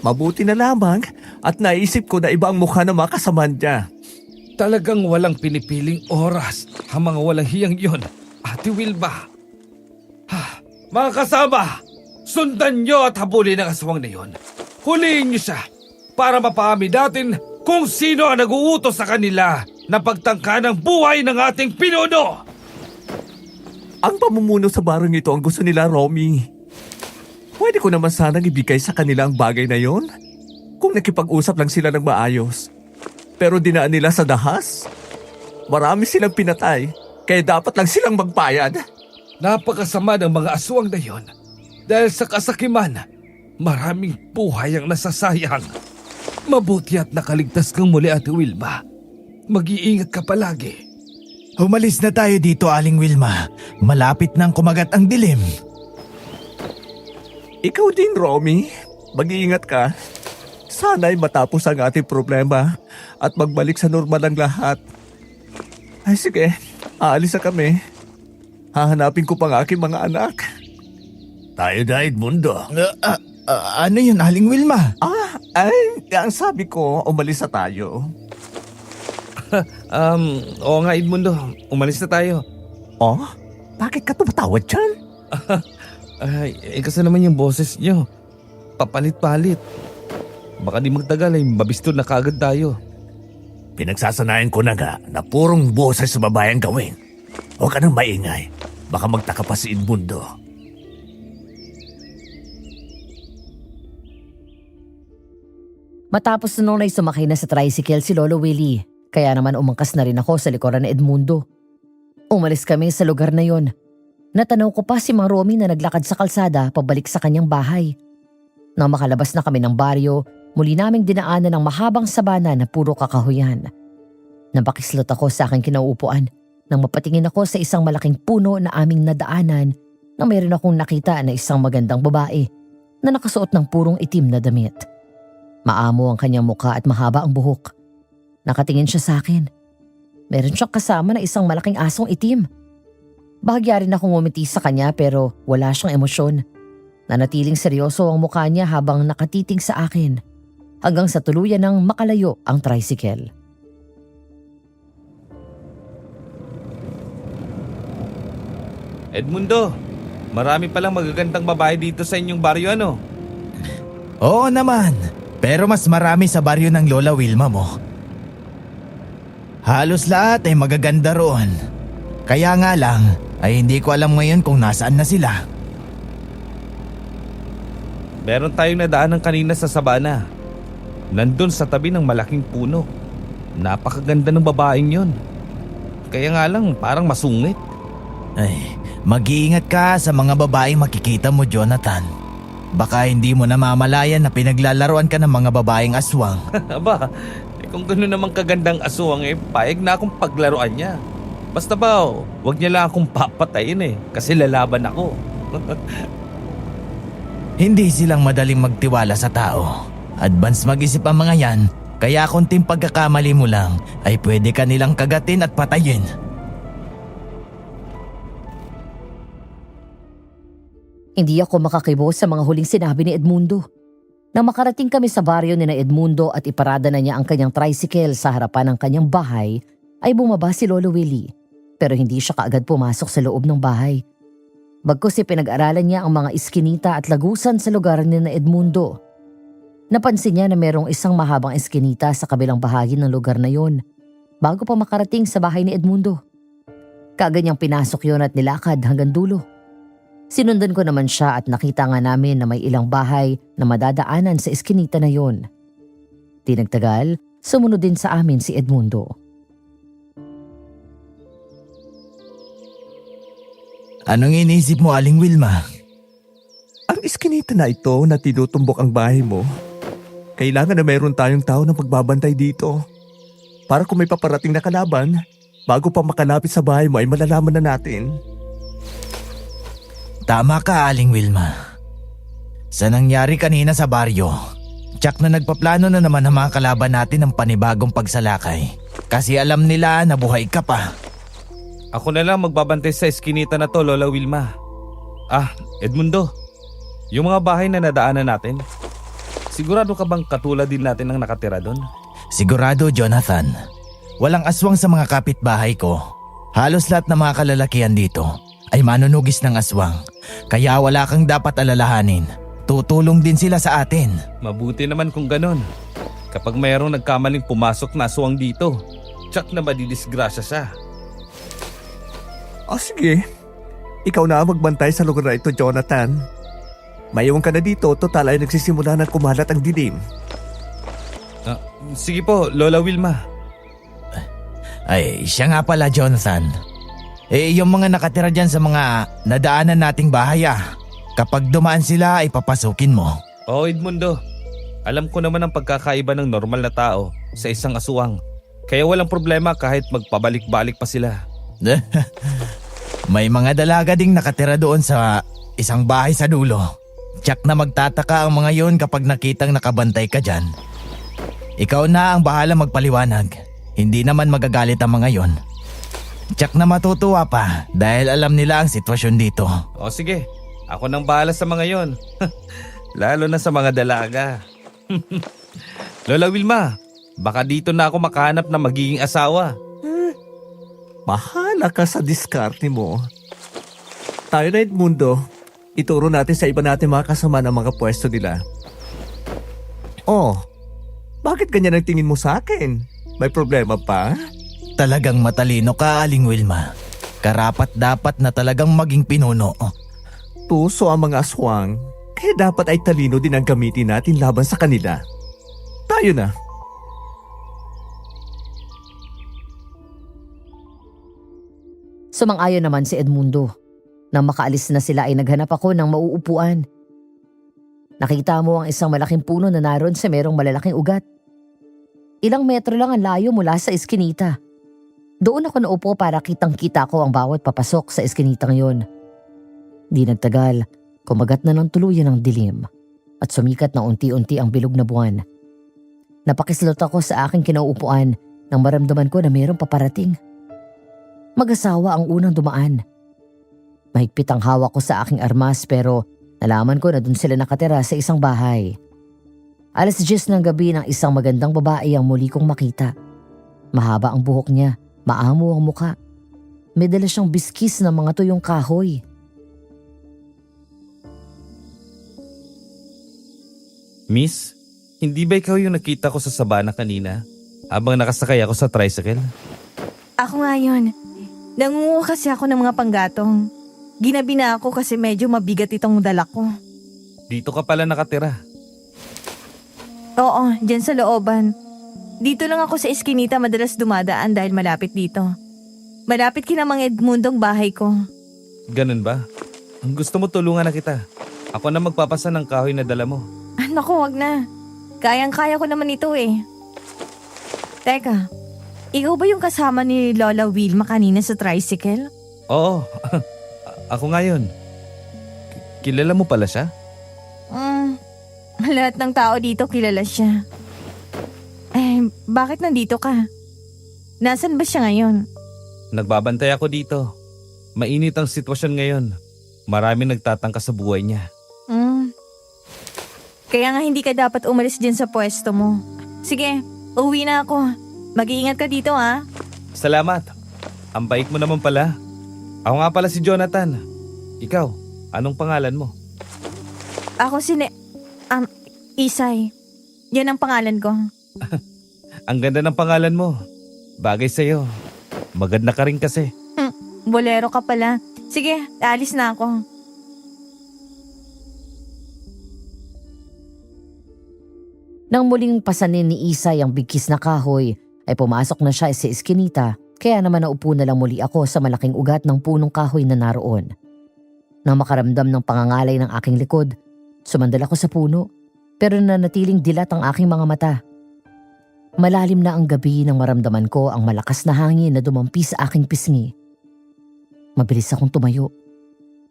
Mabuti na lamang at naisip ko na iba ang mukha ng mga kasamahan niya. Talagang walang pinipiling oras ang mga walang hiyang yon, Ate Wilma. Mga kasama, sundan niyo at habulin ang aswang na yon. Huliin niyo siya para mapaamin natin kung sino ang nag-uutos sa kanila na pagtangka ng buhay ng ating pinuno. Ang pamumuno sa barong ito ang gusto nila, Romy. Pwede ko naman sanang ibigay sa kanila ang bagay na yon kung nakipag-usap lang sila ng maayos. Pero dinaan nila sa dahas. Marami silang pinatay, kaya dapat lang silang magbayad. Napakasama ng mga aswang na yon. Dahil sa kasakiman, maraming buhay ang nasasayang. Mabuti at nakaligtas kang muli, Ate Wilma. Mag-iingat ka palagi. Umalis na tayo dito, Aling Wilma. Malapit nang kumagat ang dilim. Ikaw din, Romy. Mag-iingat ka. Sana'y matapos ang ating problema at magbalik sa normal ang lahat. Ay sige, aalis na kami. Hahanapin ko pang aking mga anak. Tayo na, Edmundo. Ano yun, Aling Wilma? Ang sabi ko, umalis na tayo. Oo nga, Edmundo. Umalis na tayo. Oh? Bakit ka tumatawad dyan? Kasi naman yung boses nyo. Papalit-palit. Baka di magtagal ay mabistol na kaagad tayo. Pinagsasanayan ko na nga na purong boses sa babayang gawin. Huwag ka nang maingay. Baka magtaka pa si Edmundo. Matapos nung ay sumakay na sa tricycle si Lolo Willie. Kaya naman umangkas na rin ako sa likuran ni Edmundo. Umalis kami sa lugar na yon. Natanaw ko pa si Mang Romy na naglakad sa kalsada pabalik sa kanyang bahay. Nang makalabas na kami ng baryo, muli naming dinaanan ng mahabang sabana na puro kakahuyan. Napakislot ako sa aking kinauupuan nang mapatingin ako sa isang malaking puno na aming nadaanan na mayroon akong nakita na isang magandang babae na nakasuot ng purong itim na damit. Maamo ang kanyang mukha at mahaba ang buhok. Nakatingin siya sa akin. Meron siyang kasama na isang malaking asong itim. Bahagya rin akong ngumiti sa kanya pero wala siyang emosyon. Nanatiling seryoso ang mukha niya habang nakatitig sa akin hanggang sa tuluyan ng makalayo ang tricycle. Edmundo, marami palang magagandang babae dito sa inyong baryo ano? Oo naman, pero mas marami sa baryo ng Lola Wilma mo. Halos lahat ay magaganda roon. Kaya nga lang, ay hindi ko alam ngayon kung nasaan na sila. Meron tayong nadaanan kanina sa sabana. Nandun sa tabi ng malaking puno. Napakaganda ng babaeng yon. Kaya nga lang parang masungit. Ay, mag-iingat ka sa mga babaeng makikita mo, Jonathan. Baka hindi mo namamalayan na pinaglalaruan ka ng mga babaeng aswang. Aba, kung gano'n namang kagandang aswang payag na akong paglaruan niya. Basta ba, wag niya lang akong papatayin kasi lalaban ako. Hindi silang madaling magtiwala sa tao. Advance mag-isip ang mga yan, kaya konting pagkakamali mo lang ay pwede ka nilang kagatin at patayin. Hindi ako makakibo sa mga huling sinabi ni Edmundo. Nang makarating kami sa baryo ni na Edmundo at iparada na niya ang kanyang tricycle sa harapan ng kanyang bahay, ay bumaba si Lolo Willie. Pero hindi siya kaagad pumasok sa loob ng bahay. Bagkus pinag-aralan niya ang mga iskinita at lagusan sa lugar ni na Edmundo. Napansin niya na merong isang mahabang iskinita sa kabilang bahagi ng lugar na yon, bago pa makarating sa bahay ni Edmundo. Kaagad niyang pinasok yon at nilakad hanggang dulo. Sinundan ko naman siya at nakita nga namin na may ilang bahay na madadaanan sa iskinita na yon. Di nagtagal, sumunod din sa amin si Edmundo. Anong inisip mo, Aling Wilma? Ang iskinita na ito na tinutumbok ang bahay mo, kailangan na mayroon tayong tao na magbabantay dito. Para kung may paparating na kalaban, bago pa makalapit sa bahay mo ay malalaman na natin. Tama ka, Aling Wilma. Sa nangyari kanina sa baryo, tsak na nagpaplano na naman ang mga kalaban natin ng panibagong pagsalakay. Kasi alam nila na buhay ka pa. Ako na lang magbabantay sa eskinita na to, Lola Wilma. Edmundo, yung mga bahay na nadaanan natin, sigurado ka bang katulad din natin ang nakatira doon? Sigurado, Jonathan. Walang aswang sa mga kapitbahay ko. Halos lahat ng mga kalalakihan dito ay manunugis ng aswang. Kaya wala kang dapat alalahanin. Tutulong din sila sa atin. Mabuti naman kung ganon. Kapag mayroong nagkamaling pumasok na aswang dito, tsak na madidisgrasya siya. Sige. Ikaw na ang magbantay sa lugar na ito, Jonathan. Mayroon ka na dito, total ay nagsisimula ng kumalat ang dilim. Sige po, Lola Wilma. Ay, siya nga pala, Jonathan. Yung mga nakatira dyan sa mga nadaanan nating bahay kapag dumaan sila ay papasukin mo. Oo, Edmundo. Alam ko naman ang pagkakaiba ng normal na tao sa isang aswang. Kaya walang problema kahit magpabalik-balik pa sila. May mga dalaga ding nakatira doon sa isang bahay sa dulo. Tiyak na magtataka ang mga yon kapag nakitang nakabantay ka dyan. Ikaw na ang bahala magpaliwanag. Hindi naman magagalit ang mga yon. Tiyak na matutuwa pa dahil alam nila ang sitwasyon dito. O sige, ako nang bahala sa mga yon. Lalo na sa mga dalaga. Lola Wilma, baka dito na ako makahanap na magiging asawa. Bahala ka sa diskarte mo. Tayo na, Edmundo. Ituro natin sa iba natin mga kasama ng mga pwesto nila. Bakit ganyan ang tingin mo sa akin? May problema pa? Talagang matalino ka, Aling Wilma. Karapat dapat na talagang maging pinuno. Tuso ang mga aswang, kaya dapat ay talino din ang gamitin natin laban sa kanila. Tayo na. Sumang-ayon naman si Edmundo. Nang makaalis na sila ay naghanap ako ng mauupuan. Nakita mo ang isang malaking puno na naroon sa merong malalaking ugat. Ilang metro lang ang layo mula sa eskinita. Doon ako naupo para kitang-kita ko ang bawat papasok sa eskinitang yon. Di nagtagal, kumagat na ng tuluyan ang dilim at sumikat na unti-unti ang bilog na buwan. Napakislot ako sa aking kinauupuan nang maramdaman ko na mayroong paparating. Mag-asawa ang unang dumaan. Mahigpit ang hawak ko sa aking armas pero nalaman ko na dun sila nakatira sa isang bahay. 10:00 ng gabi ng isang magandang babae ang muli kong makita. Mahaba ang buhok niya, maamo ang muka. May dala siyang biskis ng mga tuyong kahoy. Miss, hindi ba ikaw yung nakita ko sa sabana kanina habang nakasakay ako sa tricycle? Ako nga yun. Nangunguha kasi ako ng mga panggatong. Ginabi na ako kasi medyo mabigat itong dala ko. Dito ka pala nakatira. Oo, dyan sa looban. Dito lang ako sa eskinita madalas dumadaan dahil malapit dito. Malapit kina Mang Edmundong bahay ko. Ganun ba? Ang gusto mo tulungan na kita. Ako na magpapasa ng kahoy na dala mo. Naku, wag na. Kayang-kaya ko naman ito eh. Teka, ikaw ba yung kasama ni Lola Wilma kanina sa tricycle? Oo, ako nga yun. Kilala mo pala siya? Lahat ng tao dito kilala siya. Eh, bakit nandito ka? Nasaan ba siya ngayon? Nagbabantay ako dito. Mainit ang sitwasyon ngayon. Maraming nagtatangka sa buhay niya. Kaya nga hindi ka dapat umalis din sa pwesto mo. Sige, uwi na ako. Mag-iingat ka dito ha. Salamat. Ang bait mo naman pala. Ako nga pala si Jonathan. Ikaw, anong pangalan mo? Ako Isay. Yan ang pangalan ko. Ang ganda ng pangalan mo. Bagay sa'yo. Maganda ka rin kasi. Bolero ka pala. Sige, alis na ako. Nang muling pasanin ni Isay ang bigkis na kahoy, ay pumasok na siya sa eskinita, kaya naman naupo na lang muli ako sa malaking ugat ng punong kahoy na naroon. Nang makaramdam ng pangangalay ng aking likod, sumandal ako sa puno, pero nanatiling dilat ang aking mga mata. Malalim na ang gabi nang maramdaman ko ang malakas na hangin na dumampi sa aking pisngi. Mabilis akong tumayo.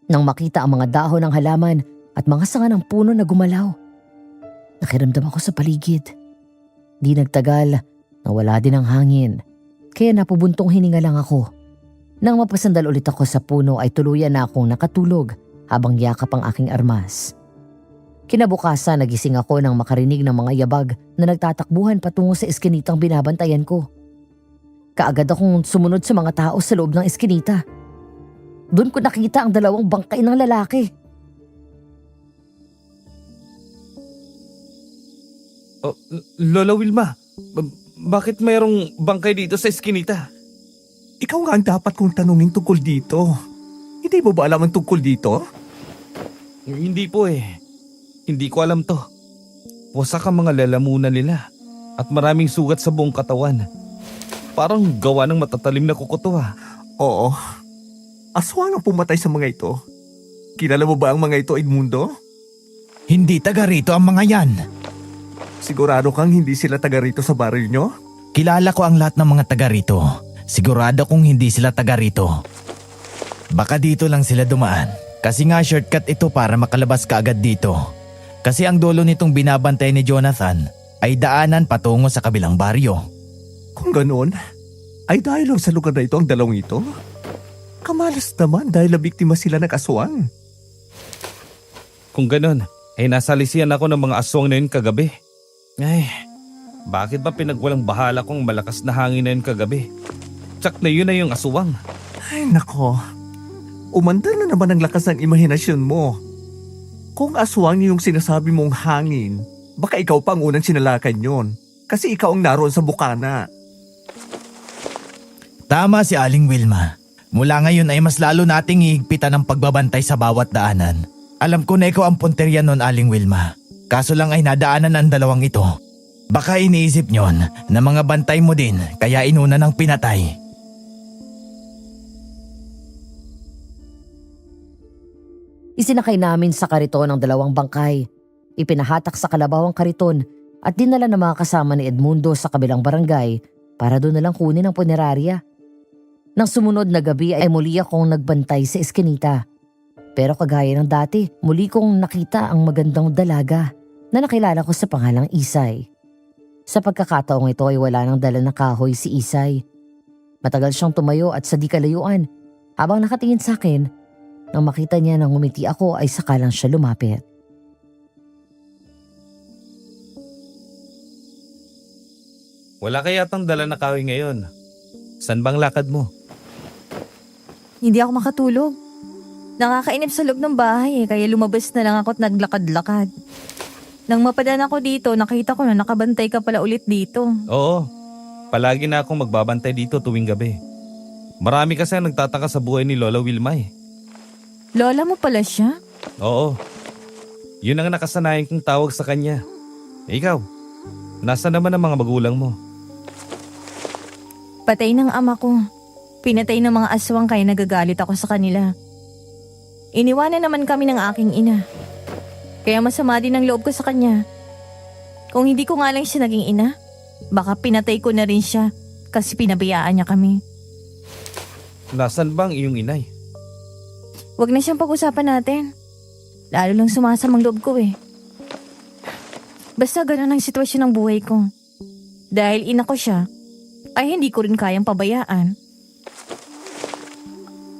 Nang makita ang mga dahon ng halaman at mga sanga ng puno na gumalaw, nakiramdam ako sa paligid. Di nagtagal, nawala din ang hangin, kaya napubuntong hininga lang ako. Nang mapasandal ulit ako sa puno ay tuluyan na akong nakatulog habang yakap ang aking armas. Kinabukasan nagising ako nang makarinig ng mga yabag na nagtatakbuhan patungo sa eskinitang binabantayan ko. Kaagad akong sumunod sa mga tao sa loob ng eskinita. Doon ko nakita ang dalawang bangkay ng lalaki. Oh, Lola Wilma, bakit mayroong bangkay dito sa eskinita? Ikaw nga ang dapat kong tanungin tungkol dito. Hindi mo ba alam ang tungkol dito? Hindi po eh. Hindi ko alam to. Wasak ang mga lalamunan nila at maraming sugat sa buong katawan. Parang gawa ng matatalim na kuko to ah. Oo. Aswang ang pumatay sa mga ito. Kilala mo ba ang mga ito, Edmundo? Hindi taga rito ang mga yan. Sigurado kang hindi sila taga rito sa baryo nyo? Kilala ko ang lahat ng mga taga rito. Sigurado kung hindi sila taga rito. Baka dito lang sila dumaan. Kasi nga shortcut ito para makalabas ka agad dito. Kasi ang dulo nitong binabantay ni Jonathan ay daanan patungo sa kabilang baryo. Kung ganoon, ay dahil lang sa lugar na ito ang dalawang ito? Kamalas naman dahil nabiktima sila ng aswang. Kung ganun, ay nasalisihan ako ng mga aswang na yun kagabi. Ay, bakit ba pinagwalang bahala kong malakas na hangin na yun kagabi? Tsak na yun na yung aswang. Ay nako, umandar na naman ang lakas ng imahinasyon mo. Kung aswang yung sinasabi mong hangin, baka ikaw pa ang unang sinalakan yon. Kasi ikaw ang naroon sa bukana. Tama si Aling Wilma. Mula ngayon ay mas lalo nating hihigpitan ang pagbabantay sa bawat daanan. Alam ko na ikaw ang punteriya nun, Aling Wilma. Kaso lang ay nadaanan ang dalawang ito. Baka iniisip nyon na mga bantay mo din kaya inuna ng pinatay. Isinakay namin sa kariton ang 2 bangkay. Ipinahatak sa kalabaw ang kariton at dinala ng mga kasama ni Edmundo sa kabilang barangay para doon nalang kunin ang punerarya. Nang sumunod na gabi ay muli akong nagbantay sa eskinita. Pero kagaya ng dati, muli kong nakita ang magandang dalaga na nakilala ko sa pangalang Isay. Sa pagkakataong ito ay wala nang dala na kahoy si Isay. Matagal siyang tumayo at sa di kalayuan. Habang nakatingin sa akin, nang makita niya nang ngumiti ako ay saka lang siya lumapit. Wala kayatang dala na kahoy ngayon. San bang lakad mo? Hindi ako makatulog. Nakakainip sa loob ng bahay kaya lumabas na lang ako at naglakad-lakad. Nang mapadaan ako dito, nakita ko na nakabantay ka pala ulit dito. Oo. Palagi na akong magbabantay dito tuwing gabi. Marami kasi ang nagtataka sa buhay ni Lola Wilma eh. Lola mo pala siya? Oo. Yun ang nakasanayan kong tawag sa kanya. Ikaw, nasa naman ang mga magulang mo? Patay ng ama ko. Pinatay ng mga aswang kaya nagagalit ako sa kanila. Iniwanan naman kami ng aking ina. Kaya masama din ang loob ko sa kanya. Kung hindi ko nga lang siya naging ina, baka pinatay ko na rin siya kasi pinabayaan niya kami. Nasaan bang iyong inay? Huwag na siyang pag-usapan natin. Lalo lang sumasamang loob ko eh. Basta ganun ang sitwasyon ng buhay ko. Dahil ina ko siya, ay hindi ko rin kayang pabayaan.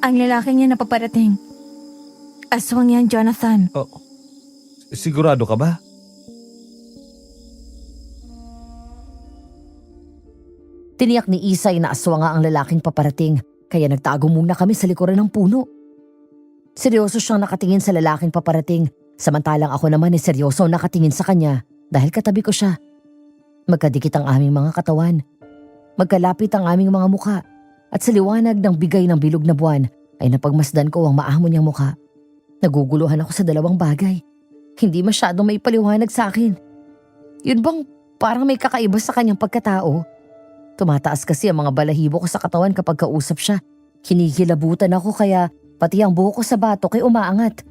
Ang lalaking niya napaparating. Aswang yan, Jonathan. Oh, sigurado ka ba? Tiniyak ni Isay na aswang nga ang lalaking paparating kaya nagtago muna kami sa likuran ng puno. Seryoso siyang nakatingin sa lalaking paparating samantalang ako naman ay seryoso nakatingin sa kanya dahil katabi ko siya. Magkadikit ang aming mga katawan. Magkalapit ang aming mga muka at sa liwanag ng bigay ng bilog na buwan ay napagmasdan ko ang maahon niyang muka. Naguguluhan ako sa 2 bagay. Hindi masyadong may paliwanag sa akin. Yun bang parang may kakaiba sa kanyang pagkatao? Tumataas kasi ang mga balahibo ko sa katawan kapag kausap siya. Kinikilabutan ako kaya pati ang buhok ko sa batok ay umaangat.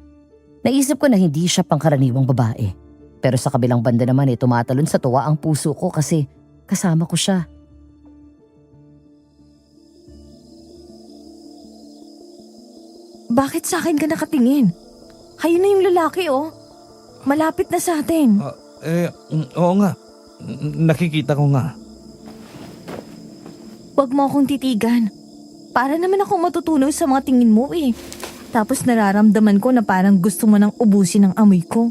Naisip ko na hindi siya pangkaraniwang babae. Pero sa kabilang banda naman ay tumatalon sa tuwa ang puso ko kasi kasama ko siya. Bakit sa akin ka nakatingin? Ayun na yung lalaki oh. Malapit na sa atin. Oo nga. Nakikita ko nga. Huwag mo akong titigan. Para naman akong matutunaw sa mga tingin mo eh. Tapos nararamdaman ko na parang gusto mo nang ubusin ang amoy ko.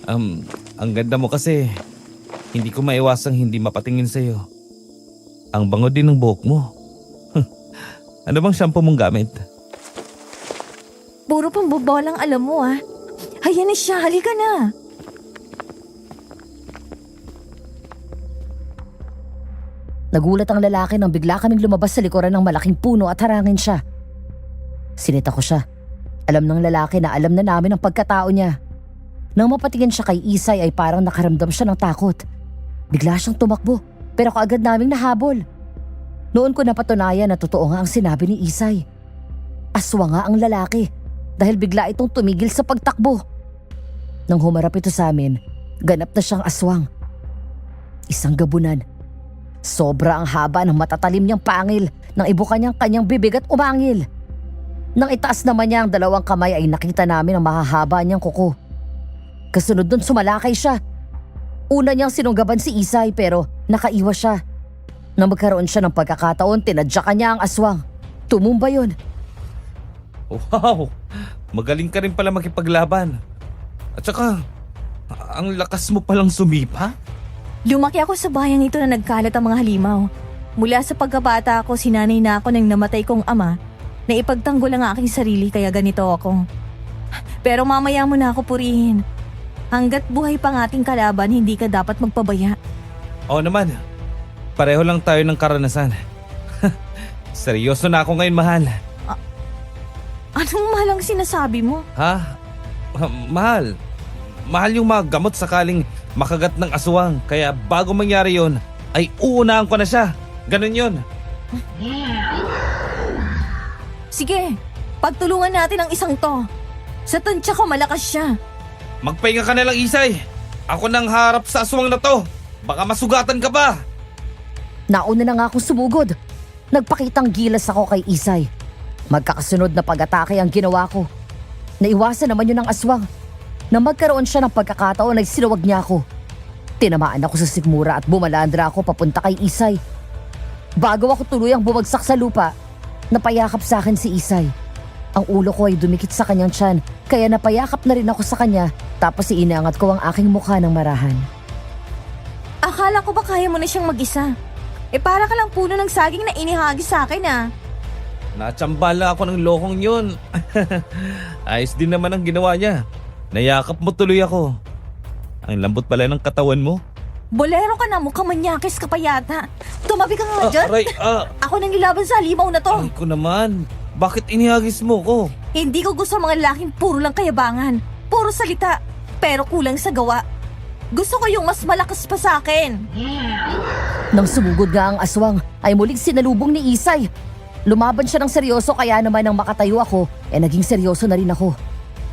Ang ganda mo kasi. Hindi ko maiwasang hindi mapatingin sa'yo. Ang bango din ng buhok mo. Ano bang shampoo mong gamit? Puro pang bobolang alam mo ah. Ayan na siya, halika na. Nagulat ang lalaki nang bigla kaming lumabas sa likuran ng malaking puno at harangin siya. Sinita ko siya. Alam ng lalaki na alam na namin ang pagkatao niya. Nang mapatingin siya kay Isay ay parang nakaramdam siya ng takot. Bigla siyang tumakbo pero kaagad naming nahabol. Noon ko napatunayan na totoo nga ang sinabi ni Isay. Aswang nga ang lalaki dahil bigla itong tumigil sa pagtakbo. Nang humarap ito sa amin, ganap na siyang aswang. Isang gabunan. Sobra ang haba ng matatalim niyang pangil nang ibuka niyang kanyang bibig at umangil. Nang itaas naman niya ang 2 kamay ay nakita namin ang mahahaba niyang kuko. Kasunod dun sumalakay siya. Una niyang sinunggaban si Isay pero nakaiwas siya. Nang magkaroon siya ng pagkakataon, tinadyakan niya ang aswang. Tumumba yun. Wow! Magaling ka rin pala makipaglaban. At saka, ang lakas mo palang sumipa. Lumaki ako sa bayang ito na nagkalat ang mga halimaw. Mula sa pagkabata ako, sinanay na ako ng namatay kong ama na ipagtanggol ang aking sarili kaya ganito ako. Pero mamaya mo na ako purihin. Hanggat buhay pang ating kalaban, hindi ka dapat magpabaya. Oo naman. Pareho lang tayo ng karanasan. Seryoso na ako ngayon, mahal. Anong malang sinasabi mo? Ha? Mahal. Mahal yung mga gamot sakaling makagat ng aswang. Kaya bago mangyari yon, ay uunahan ko na siya. Ganun yon. Sige, pagtulungan natin ang isang to. Sa tansya ko malakas siya. Magpahinga ka na lang, Isay. Ako nang harap sa aswang na to. Baka masugatan ka pa. Nauna na nga akong sumugod. Nagpakitang gilas ako kay Isay. Magkakasunod na pag-atake ang ginawa ko. Naiwasan naman yun ng aswang. Na magkaroon siya ng pagkakataon ay sinuwag niya ako. Tinamaan ako sa sikmura at bumalandra ako papunta kay Isay. Bago ako tuluyang bumagsak sa lupa, napayakap sa akin si Isay. Ang ulo ko ay dumikit sa kanyang tiyan, kaya napayakap na rin ako sa kanya, tapos iinangat ko ang aking mukha ng marahan. Akala ko ba kaya mo na siyang mag-isa? Para ka lang puno ng saging na inihagis sa akin ah. Natsambala ako ng lokong yun. Ayos din naman ang ginawa niya. Nayakap mo tuloy ako. Ang lambot pala ng katawan mo. Bolero ka na, mukhang manyakis ka pa yata. Tumabi ka nga dyan. Aray, Ako nang ilaban sa halimaw na to. ay ko naman. Bakit inihagis mo ko? Hindi ko gusto mga lalaking puro lang kayabangan. Puro salita, pero kulang sa gawa. Gusto ko yung mas malakas pa sa akin. Nang sumugod nga ang aswang, ay muling sinalubong ni Isay. Lumaban siya ng seryoso, kaya naman nang makatayo ako, naging seryoso na rin ako.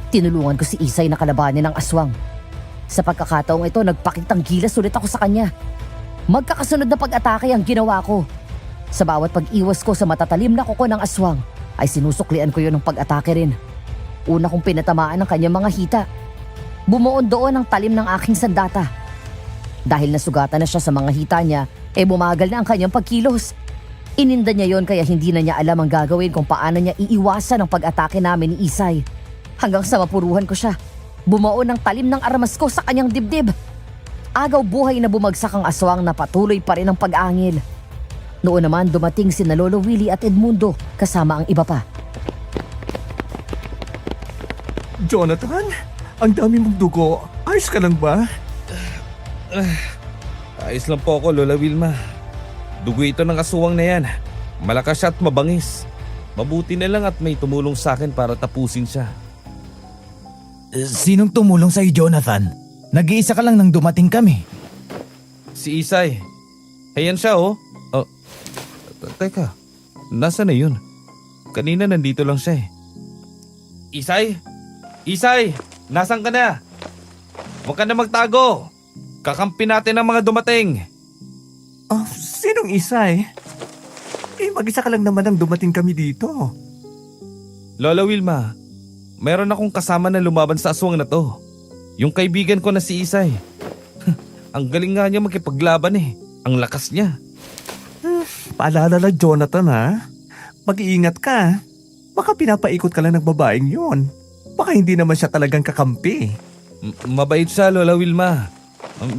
Tinulungan ko si Isay na kalabanin ng aswang. Sa pagkakataong ito, nagpakitang gilas ulit ako sa kanya. Magkakasunod na pag-atake ang ginawa ko. Sa bawat pag-iwas ko sa matatalim na kuko ng aswang, ay sinusuklian ko yun ng pag-atake rin. Una kong pinatamaan ang kanyang mga hita. Bumuon doon ang talim ng aking sandata. Dahil nasugatan na siya sa mga hita niya, bumagal na ang kanyang pagkilos. Ininda niya yon, kaya hindi na niya alam ang gagawin kung paano niya iiwasan ang pag-atake namin ni Isay. Hanggang sa mapuruhan ko siya. Bumuon ang talim ng armas ko sa kanyang dibdib. Agaw buhay na bumagsak ang aswang na patuloy pa rin ang pag-angil. Noon naman dumating sina Lolo Willie at Edmundo kasama ang iba pa. Jonathan, ang dami mong dugo. Ayos ka lang ba? Ayos lang po ako, Lola Wilma. Dugo ito ng aswang na yan. Malakas siya at mabangis. Mabuti na lang at may tumulong sa akin para tapusin siya. Sinong tumulong sa'yo, Jonathan? Nag-iisa ka lang nang dumating kami. Si Isay. Ayan siya oh. Teka, nasa na yun? Kanina nandito lang siya eh. Isay? Isay! Nasaan ka na? Huwag ka na magtago. Kakampi natin ang mga dumating. Oh, sinong Isay? Mag-isa ka lang naman ang dumating kami dito. Lola Wilma, meron akong kasama na lumaban sa aswang na to. Yung kaibigan ko na si Isay. Ang galing nga niya makipaglaban eh. Ang lakas niya. Paalala lang, Jonathan, ha? Mag-iingat ka. Baka pinapaikot ka lang ng babaeng yon. Baka hindi naman siya talagang kakampi. Mabait siya, Lola Wilma.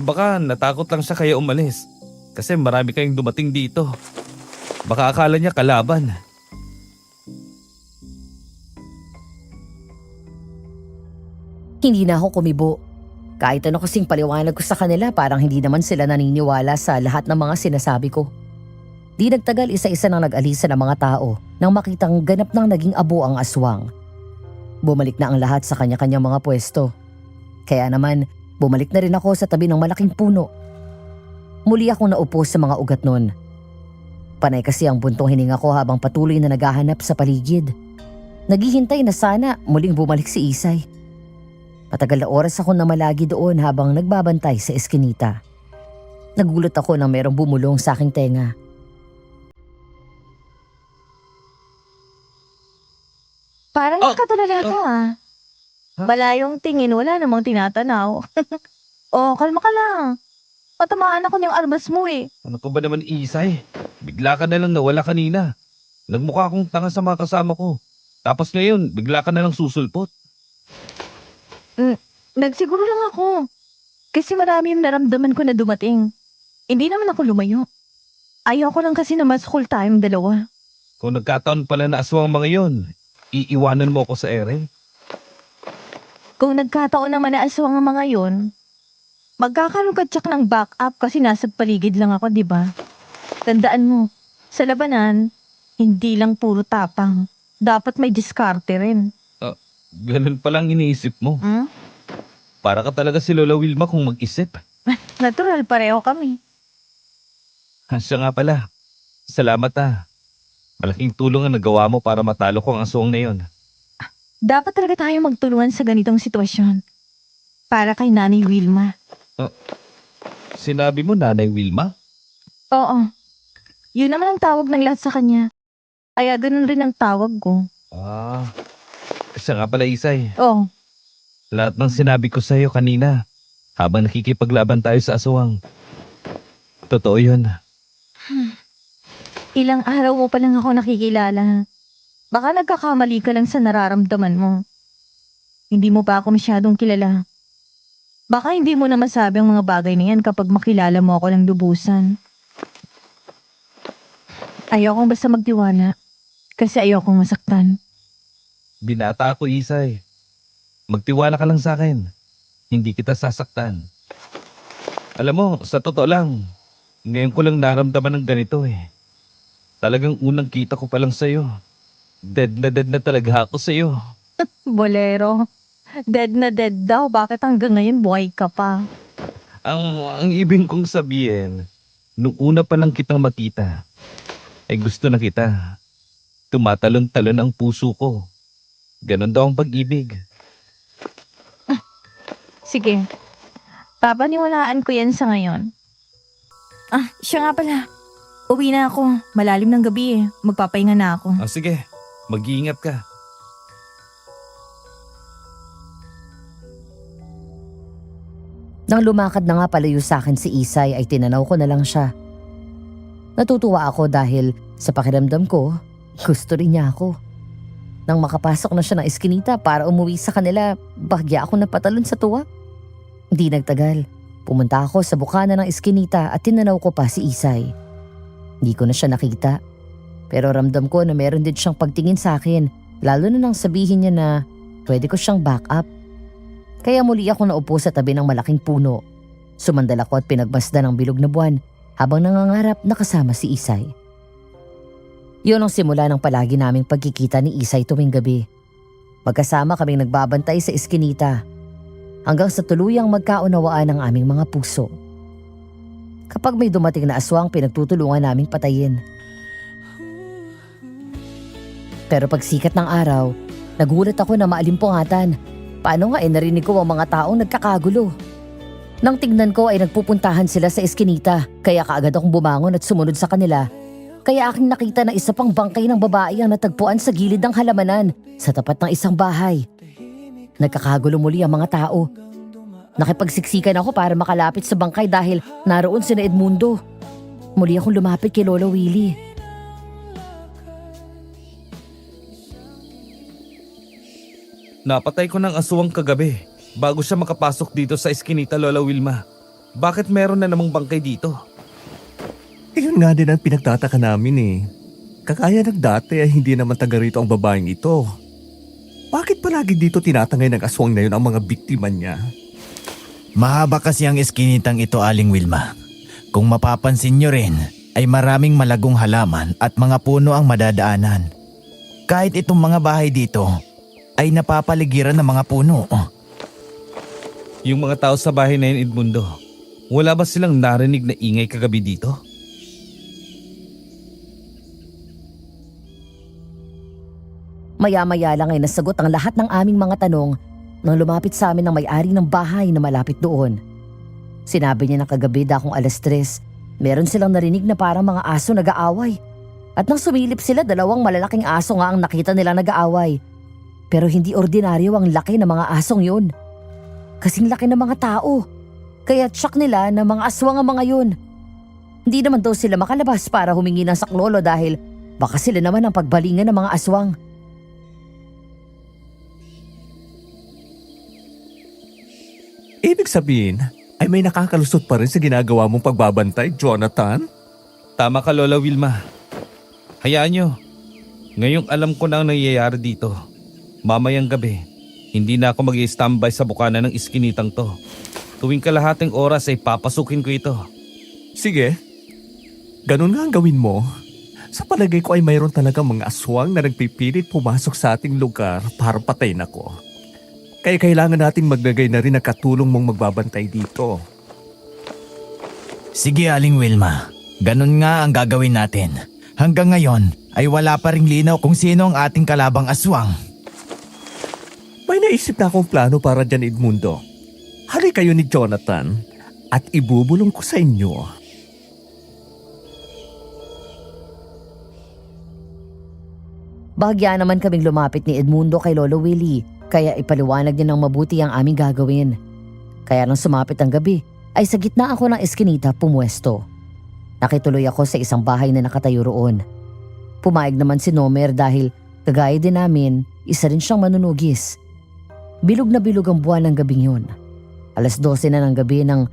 Baka natakot lang siya kaya umalis. Kasi marami kayong dumating dito. Baka akala niya kalaban. Hindi na ako kumibo. Kahit ano kasing paliwanag ko sa kanila, parang hindi naman sila naniniwala sa lahat ng mga sinasabi ko. Di nagtagal, isa-isa nang nag-alisa ng mga tao nang makitang ganap nang naging abo ang aswang. Bumalik na ang lahat sa kanya-kanyang mga pwesto. Kaya naman, bumalik na rin ako sa tabi ng malaking puno. Muli akong naupo sa mga ugat nun. Panay kasi ang buntong hininga ko habang patuloy na naghahanap sa paligid. Naghihintay na sana muling bumalik si Isay. Matagal na oras ako namalagi doon habang nagbabantay sa eskinita. Nagulat ako nang merong bumulong sa aking tenga. Parang nakatulala ka ah. Malayong tingin, wala namang tinatanaw. Kalma ka lang. Matamaan ako ng armas mo eh. Ano ko ba naman, Isay? Bigla ka na lang nawala kanina. Nagmukha akong tanga sa mga kasama ko. Tapos ngayon, bigla ka na lang susulpot. Nagsiguro lang ako. Kasi marami yung naramdaman ko na dumating. Hindi naman ako lumayo. Ayoko lang kasi na mas whole time dalawa. Kung nagkataon pala na aswang mga yon, iiwanan mo ako sa ere. Kung nagkataon naman na aswang ang mga yon, magkakaroon ka tsak ng backup kasi nasa paligid lang ako, di ba? Tandaan mo, sa labanan, hindi lang puro tapang. Dapat may diskarte rin. Ganun palang iniisip mo. Hmm? Para ka talaga si Lola Wilma kung mag-isip. Natural, pareho kami. Siya nga pala. Salamat ah. Malaking tulong ang nagawa mo para matalo ko ang aswang na yon. Dapat talaga tayo magtulungan sa ganitong sitwasyon. Para kay Nanay Wilma. Sinabi mo, Nanay Wilma? Oo. Yun naman ang tawag ng lahat sa kanya. Kaya ganun rin ang tawag ko. Ah, siya nga pala, Isay. Oo. Lahat ng sinabi ko sa'yo kanina, habang nakikipaglaban tayo sa aswang. Totoo yun. Ilang araw mo pa lang ako nakikilala. Baka nagkakamali ka lang sa nararamdaman mo. Hindi mo pa ako masyadong kilala. Baka hindi mo na masabi ang mga bagay na yan kapag makilala mo ako ng lubusan. Ayokong basta magtiwala. Kasi ayokong masaktan. Binata ako, Isay. Magtiwala ka lang sa akin. Hindi kita sasaktan. Alam mo, sa totoo lang, ngayon ko lang naramdaman ng ganito eh. Talagang unang kita ko pa lang sa'yo. Dead na talaga ako sa'yo. Bolero. Dead na dead daw. Bakit hanggang ngayon buhay ka pa? Ang ibig kong sabihin, nung una pa lang kitang makita, ay gusto na kita. Tumatalon-talon ang puso ko. Ganon daw ang pag-ibig. Sige. Papaniwalaan ko yan sa ngayon. Siya nga pala. Uwi na ako. Malalim ng gabi eh. Magpapahinga na ako. Sige, mag-iingat ka. Nang lumakad na nga palayo sa akin si Isay ay tinanaw ko na lang siya. Natutuwa ako dahil sa pakiramdam ko, gusto rin niya ako. Nang makapasok na siya ng eskinita para umuwi sa kanila, bahagya ako napatalon sa tuwa. Hindi nagtagal, pumunta ako sa bukana ng eskinita at tinanaw ko pa si Isay. Hindi ko na siya nakita. Pero ramdam ko na meron din siyang pagtingin sa akin, lalo na nang sabihin niya na pwede ko siyang back up. Kaya muli ako naupo sa tabi ng malaking puno. Sumandal ako at pinagmasdan ng bilog na buwan habang nangangarap na kasama si Isay. Yun ang simula ng palagi naming pagkikita ni Isay tuwing gabi. Magkasama kaming nagbabantay sa eskinita hanggang sa tuluyang magkaunawaan ang aming mga puso. Kapag may dumating na aswang, pinagtutulungan naming patayin. Pero pag sikat ng araw, nagulat ako na maalimpungatan. Paano nga narinig ko ang mga taong nagkakagulo. Nang tingnan ko ay nagpupuntahan sila sa eskinita, kaya kaagad akong bumangon at sumunod sa kanila. Kaya aking nakita na isa pang bangkay ng babae ang natagpuan sa gilid ng halamanan sa tapat ng isang bahay. Nagkakagulo muli ang mga tao. Nakipagsiksikan ako para makalapit sa bangkay dahil naroon si Edmundo. Muli akong lumapit kay Lolo Willie. Napatay ko ng aswang kagabi bago siya makapasok dito sa eskinita, Lola Wilma. Bakit meron na namang bangkay dito? Yun nga din ang pinagtataka namin eh. Kakaya ng dati ay hindi naman taga rito ang babaeng ito. Bakit palagi dito tinatangay ng aswang na yun ang mga biktima niya? Mahaba kasi ang eskinitang ito, Aling Wilma. Kung mapapansin nyo rin, ay maraming malagong halaman at mga puno ang madadaanan. Kahit itong mga bahay dito, ay napapaligiran ng mga puno. Yung mga tao sa bahay na yun, Edmundo, wala ba silang narinig na ingay kagabi dito? Maya-maya lang ay nasagot ang lahat ng aming mga tanong nang lumapit sa amin ng may-ari ng bahay na malapit doon. Sinabi niya na kagabi akong 3:00, meron silang narinig na parang mga aso nag-aaway. At nang sumilip sila, 2 malalaking aso nga ang nakita nila nag-aaway. Pero hindi ordinaryo ang laki ng mga asong yun. Kasing laki ng mga tao. Kaya tsak nila na mga aswang ang mga yun. Hindi naman daw sila makalabas para humingi ng saklolo dahil baka sila naman ang pagbalingan ng mga aswang. Ibig sabihin, ay may nakakalusot pa rin sa ginagawa mong pagbabantay, Jonathan? Tama ka, Lola Wilma. Hayaan nyo. Ngayong alam ko na ang nangyayari dito. Mamayang gabi, hindi na ako mag-i-standby sa bukana ng iskinitang to. Tuwing kalahating oras ay papasukin ko ito. Sige, ganun nga ang gawin mo. Sa palagay ko ay mayroon talagang mga aswang na nagpipilit pumasok sa ating lugar para patayin ako. Kaya kailangan nating maglagay na rin ng katulong mong magbabantay dito. Sige, Aling Wilma. Ganun nga ang gagawin natin. Hanggang ngayon ay wala pa ring linaw kung sino ang ating kalabang aswang. naisip na akong plano para dyan, Edmundo. Hali kayo ni Jonathan at ibubulong ko sa inyo. Bahagya naman kaming lumapit ni Edmundo kay Lolo Willie, kaya ipaliwanag niya ng mabuti ang aming gagawin. Kaya nang sumapit ang gabi, ay sa gitna ako ng eskinita pumwesto. Nakituloy ako sa isang bahay na nakatayo roon. Pumayag naman si Nomer dahil kagaya din namin, isa rin siyang manunugis. Bilog na bilog ang buwan ng gabing yun. 12:00 na ng gabi nang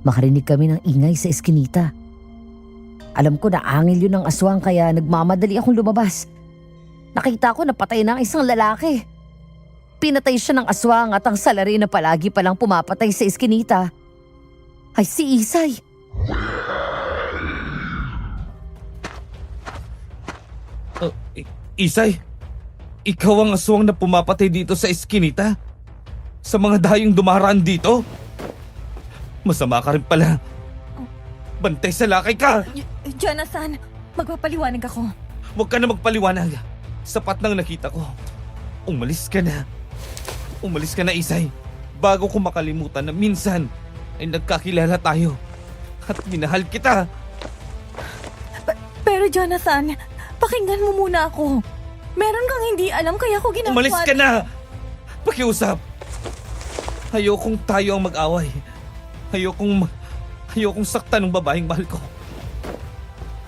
makarinig kami ng ingay sa eskinita. Alam ko na angil yun ng aswang kaya nagmamadali akong lumabas. Nakita ko na patay na ang isang lalaki. Pinatay siya ng aswang at ang salari na palagi palang pumapatay sa eskinita ay si Isay. Isay, ikaw ang aswang na pumapatay dito sa eskinita? Sa mga dayong dumaraan dito? Masama ka rin pala. Bantay sa lakay ka! Jonathan, magpapaliwanag ako. Huwag ka na magpaliwanag. Sapat nang nakita ko. Umalis ka na. Umalis ka na, Isay. Bago ko makalimutan na minsan ay nagkakilala tayo. At minahal kita. Pero Jonathan, pakinggan mo muna ako. Meron kang hindi alam kaya ako ginagawa. Umalis ka na! Pakiusap. Ayokong tayo ang mag-away. Ayokong saktan ng babaeng mahal ko.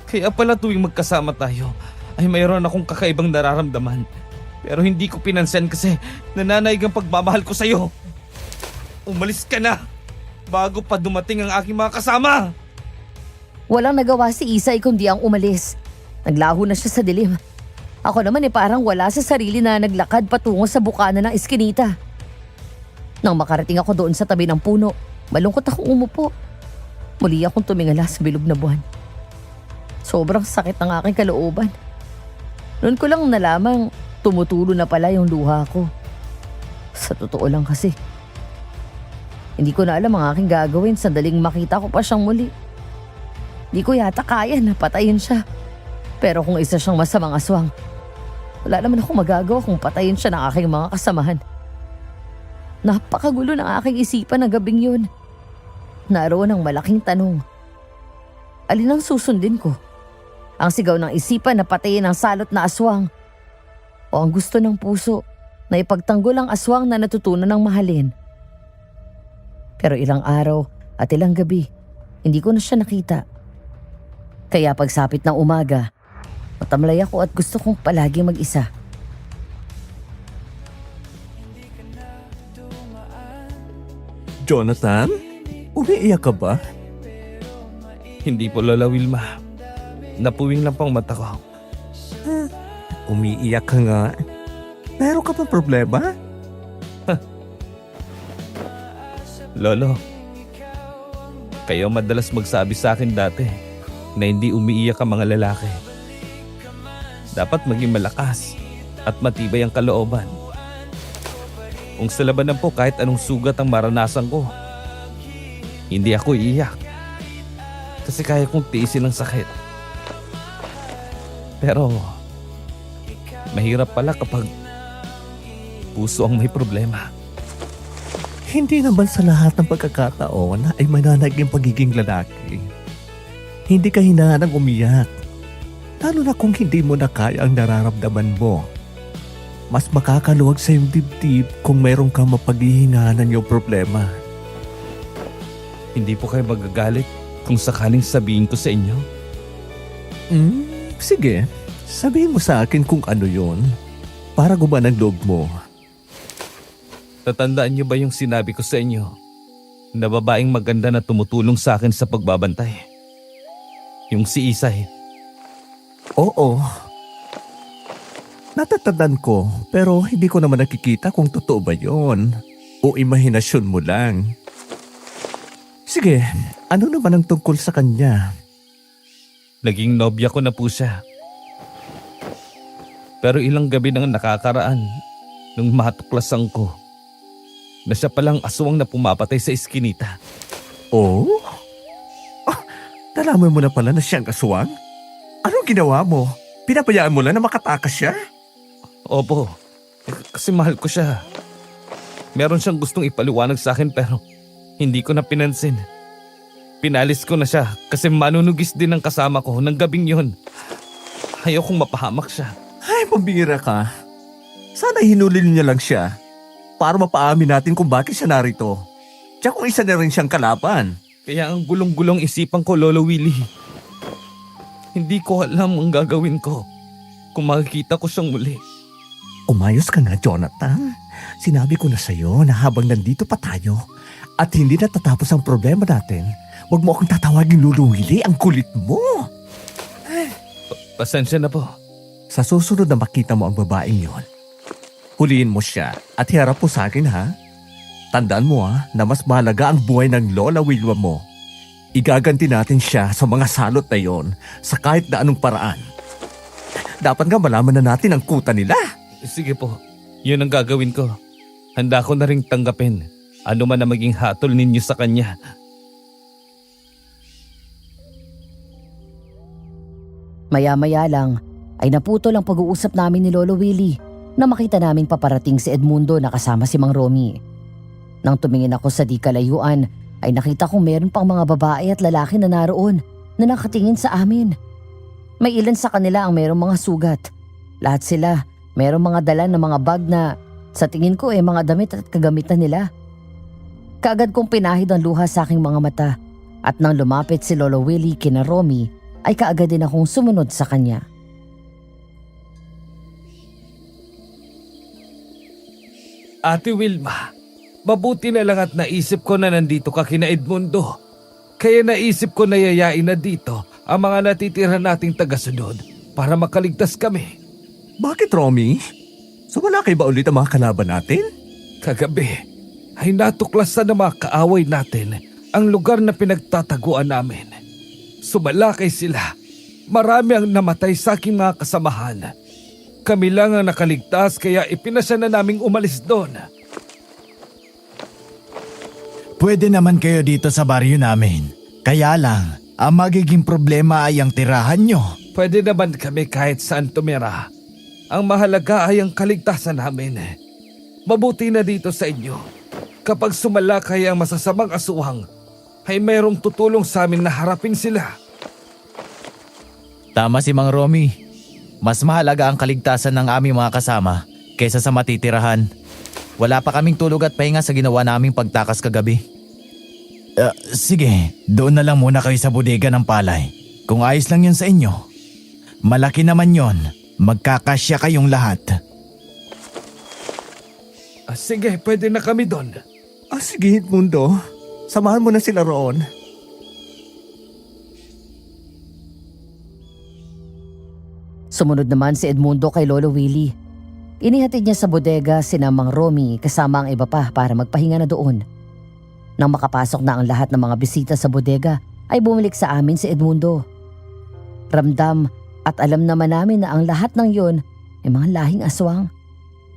Kaya pala tuwing magkasama tayo, ay mayroon akong kakaibang nararamdaman. Pero hindi ko pinansin kasi nananaig ang pagmamahal ko sa'yo. Umalis ka na bago pa dumating ang aking mga kasama. Walang nagawa si Isay kundi ang umalis. Naglaho na siya sa dilim. Ako naman parang wala sa sarili na naglakad patungo sa bukana ng eskinita. Nang makarating ako doon sa tabi ng puno, malungkot akong umupo. Muli akong tumingala sa bilog na buwan. Sobrang sakit ng aking kalooban. Noon ko lang nalamang tumutulo na pala yung luha ko. Sa totoo lang kasi. Hindi ko na alam ang aking gagawin sandaling makita ko pa siyang muli. Di ko yata kaya na patayin siya. Pero kung isa siyang masamang aswang, wala naman akong magagawa kung patayin siya ng aking mga kasamahan. Napakagulo ng aking isipan na gabing yun. Naroon ang malaking tanong. Alin ang susundin ko? Ang sigaw ng isipan na patayin ang salot na aswang? O ang gusto ng puso na ipagtanggol ang aswang na natutunan ng mahalin? Pero ilang araw at ilang gabi, hindi ko na siya nakita. Kaya pagsapit ng umaga, matamlay ako at gusto kong palagi mag-isa. Jonathan, umiiyak ka ba? Hindi po, Lola Wilma. Napuwing lang pang mata ko. Umiiyak ka nga. Meron ka bang problema? Lolo, kayo madalas magsabi sa akin dati na hindi umiiyak ang mga lalaki. Dapat maging malakas at matibay ang kalooban. Kung sa labanan po kahit anong sugat ang maranasan ko, hindi ako iiyak. Kasi kaya kong tiisin ang sakit. Pero, mahirap pala kapag puso ang may problema. Hindi naman sa lahat ng pagkakataon ay mananag yung pagiging lalaki. Hindi ka hinahanang umiyak. Lalo na kung hindi mo na kaya ang nararamdaman mo. Mas makakaluwag sa iyong dibdib kung mayroon kang mapaghihinganan yung problema. Hindi po kayo magagalit kung sakaling sabihin ko sa inyo? Sige, sabihin mo sa akin kung ano yon para gumaan ang loob mo. Tatandaan niyo ba yung sinabi ko sa inyo na babaeng maganda na tumutulong sa akin sa pagbabantay? Yung si Isay. Oo. Natatandaan ko pero hindi ko naman nakikita kung totoo ba yon o imahinasyon mo lang. Sige, ano naman ang tungkol sa kanya? Naging nobya ko na po siya. Pero ilang gabi nang nakakaraan nung matuklasan ko na siya palang aswang na pumapatay sa eskinita. Oh? Nalaman mo na pala na siyang aswang? Anong ginawa mo? Pinabayaan mo lang na makatakas siya? Opo, kasi mahal ko siya. Meron siyang gustong ipaliwanag sa akin pero hindi ko na pinansin. Pinalis ko na siya kasi manunugis din ang kasama ko ng gabing yun. Ayokong mapahamak siya. Ay, pambira ka. Sana hinuli niya lang siya para mapaamin natin kung bakit siya narito. Tsaka kung isa na rin siyang kalaban. Kaya ang gulong-gulong isipan ko, Lolo Willie. Hindi ko alam ang gagawin ko kung makikita ko siyang muli. Umayos ka nga, Jonathan. Sinabi ko na sa'yo na habang nandito pa tayo at hindi natatapos ang problema natin, huwag mo akong tatawagin Lolo Willie, ang kulit mo. Pasensya na po. Sa susunod na makita mo ang babaeng yon, huliin mo siya at hiharap mo sa akin, ha? Tandaan mo, na mas mahalaga ang buhay ng Lola Wilma mo. Igaganti natin siya sa mga salot na yon sa kahit na anong paraan. Dapat nga malaman na natin ang kuta nila. Sige po, yun ang gagawin ko. Handa ko na ring tanggapin ano man na maging hatol ninyo sa kanya. Maya-maya lang ay naputol ang pag-uusap namin ni Lolo Willie na makita naming paparating si Edmundo na kasama si Mang Romy. Nang tumingin ako sa di kalayuan ay nakita kong meron pang mga babae at lalaki na naroon na nakatingin sa amin. May ilan sa kanila ang merong mga sugat. Lahat sila merong mga dala na mga bag na sa tingin ko mga damit at kagamitan nila. Kaagad kong pinahid ang luha sa aking mga mata at nang lumapit si Lolo Willie kina Romy ay kaagad din akong sumunod sa kanya. Ate Wilma, mabuti na lang at naisip ko na nandito ka kina Edmundo. Kaya naisip ko na yayain na dito ang mga natitira nating tagasunod para makaligtas kami. Bakit, Romy? Sumala kayo ba ulit ang mga kalaban natin? Kagabi ay natuklasan ng mga kaaway natin ang lugar na pinagtataguan namin. Sumalakay sila. Marami ang namatay sa aking mga kasamahan. Kami lang ang nakaligtas kaya ipinasya na naming umalis doon. Pwede naman kayo dito sa baryo namin. Kaya lang, ang magiging problema ay ang tirahan nyo. Pwede naman kami kahit saan tumira. Ang mahalaga ay ang kaligtasan namin. Mabuti na dito sa inyo. Kapag sumalakay ang masasamang aswang, ay mayroong tutulong sa amin na harapin sila. Tama si Mang Romy. Mas mahalaga ang kaligtasan ng aming mga kasama kaysa sa matitirahan. Wala pa kaming tulog at pahinga sa ginawa naming pagtakas kagabi. Sige, doon na lang muna kayo sa bodega ng palay. Kung ayos lang yun sa inyo. Malaki naman yon. Magkakasya kayong lahat. Sige, pwede na kami doon. Sige, Edmundo. Samahan mo na sila roon. Sumunod naman si Edmundo kay Lolo Willie. Inihatid niya sa bodega sina Mang Romy kasama ang iba pa para magpahinga na doon. Nang makapasok na ang lahat ng mga bisita sa bodega ay bumalik sa amin si Edmundo. Ramdam at alam naman namin na ang lahat ng yun ay mga lahing aswang.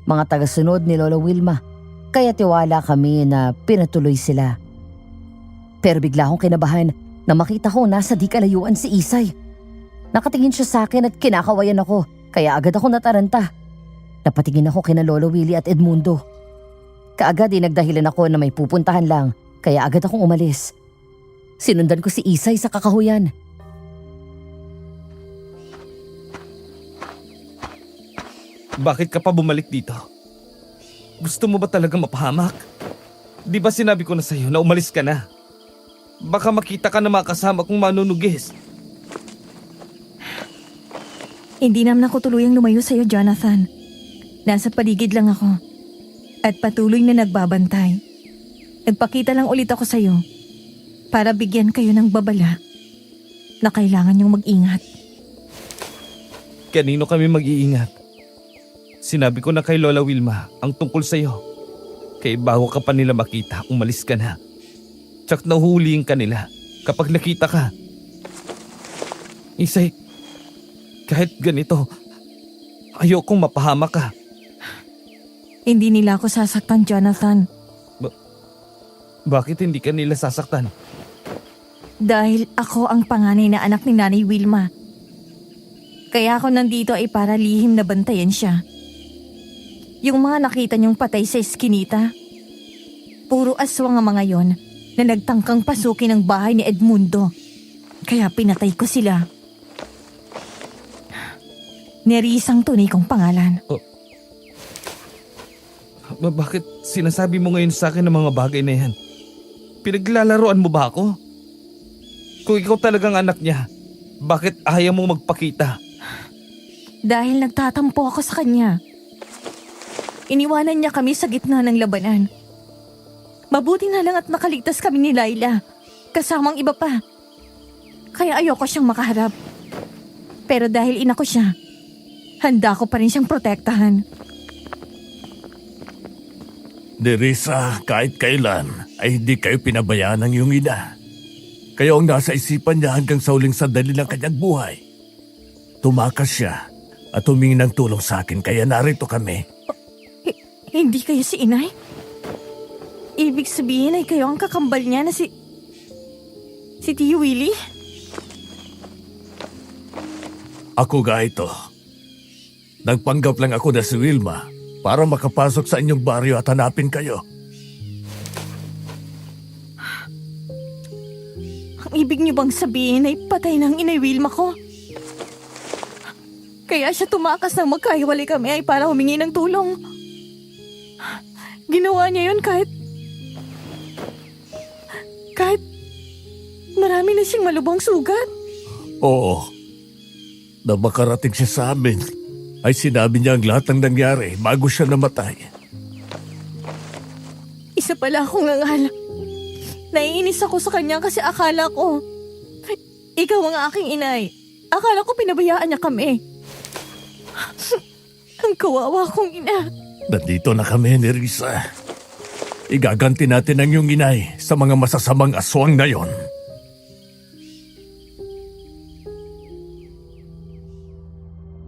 Mga tagasunod ni Lola Wilma, kaya tiwala kami na pinatuloy sila. Pero bigla akong kinabahan na makita ko nasa di kalayuan si Isay. Nakatingin siya sa akin at kinakawayan ako, kaya agad ako nataranta. Napatingin ako kina Lolo Willie at Edmundo. Kaagad nagdahilan ako na may pupuntahan lang, kaya agad akong umalis. Sinundan ko si Isay sa kakahuyan. Bakit ka pa bumalik dito? Gusto mo ba talaga mapahamak? Di ba sinabi ko na sa'yo na umalis ka na? Baka makita ka na mga kasama kong manunugis. Hindi naman ako tuluyang lumayo sa'yo, Jonathan. Nasa paligid lang ako. At patuloy na nagbabantay. Nagpakita lang ulit ako sa'yo para bigyan kayo ng babala na kailangan niyong mag-ingat. Kanino kami mag-iingat? Sinabi ko na kay Lola Wilma ang tungkol sa'yo. Kaya bago ka pa nila makita, umalis ka na. Tsak nahuhulihin ka nila kapag nakita ka. Isay, kahit ganito, ayokong mapahamak ka. Hindi nila ako sasaktan, Jonathan. Bakit hindi ka nila sasaktan? Dahil ako ang panganay na anak ni Nanay Wilma. Kaya ako nandito ay para lihim na bantayan siya. Yung mga nakita niyong patay sa eskinita, Puro aswang ang mga yon na nagtangkang pasukin ang bahay ni Edmundo. Kaya pinatay ko sila. Nerisang tunay kong pangalan. Bakit sinasabi mo ngayon sa akin ng mga bagay na yan? Pinaglalaroan mo ba ako? Kung ikaw talagang anak niya, bakit ayaw mo magpakita? Dahil nagtatampo ako sa kanya. Iniwanan niya kami sa gitna ng labanan. Mabuti na lang at nakaligtas kami ni Laila, kasamang iba pa. Kaya ayoko siyang makaharap. Pero dahil ina ko siya, handa ko pa rin siyang protektahan. Nerissa, kahit kailan ay hindi kayo pinabayaan ng iyong ina. Kayo ang nasa isipan niya hanggang sa huling sandali ng kanyang buhay. Tumakas siya at humingi ng tulong sa akin kaya narito kami. Hindi kayo si inay? Ibig sabihin ay kayo ang kakambal niya na si Tio Willie? Ako ga ito. Nagpanggap lang ako na si Wilma para makapasok sa inyong baryo at hanapin kayo. Ang ibig niyo bang sabihin ay patay ng inay Wilma ko? Kaya siya tumakas nang magkahiwalay kami ay para humingi ng tulong. Ginawa niya yun kahit marami na siyang malubhang sugat. Oo. Na makarating siya sa amin, ay sinabi niya ang lahat ng nangyari bago siya namatay. Isa pala akong ngangal. Naiinis ako sa kanya kasi akala ko, ikaw ang aking inay. Akala ko pinabayaan niya kami. Ang kawawa kong ina. Nandito na kami, Nerissa. Igaganti natin ang iyong inay sa mga masasamang aswang na yon.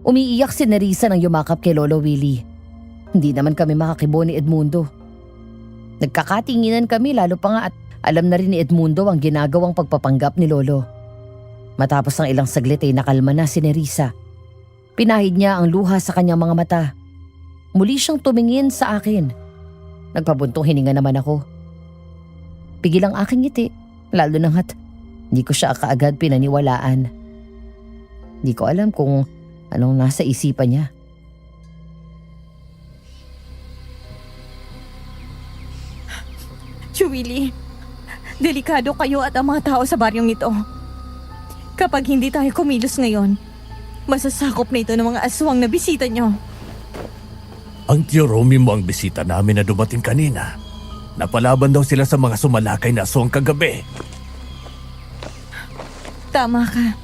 Umiiyak si Nerissa nang yumakap kay Lolo Willie. Hindi naman kami makakibo ni Edmundo. Nagkakatinginan kami lalo pa nga at alam na rin ni Edmundo ang ginagawang pagpapanggap ni Lolo. Matapos ng ilang saglit ay nakalma na si Nerissa. Pinahid niya ang luha sa kanyang mga mata. Muli siyang tumingin sa akin. Nagpabuntong hininga naman ako. Pigil ang aking ngiti, lalo na nga't hindi ko siya kaagad pinaniwalaan. Hindi ko alam kung anong nasa isipan niya. Willie, delikado kayo at ang mga tao sa baryong ito. Kapag hindi tayo kumilos ngayon, masasakop na ito ng mga aswang na bisita nyo. Ang Tio Romy mo ang bisita namin na dumating kanina. Napalaban daw sila sa mga sumalakay na aswang kagabi. Tama ka.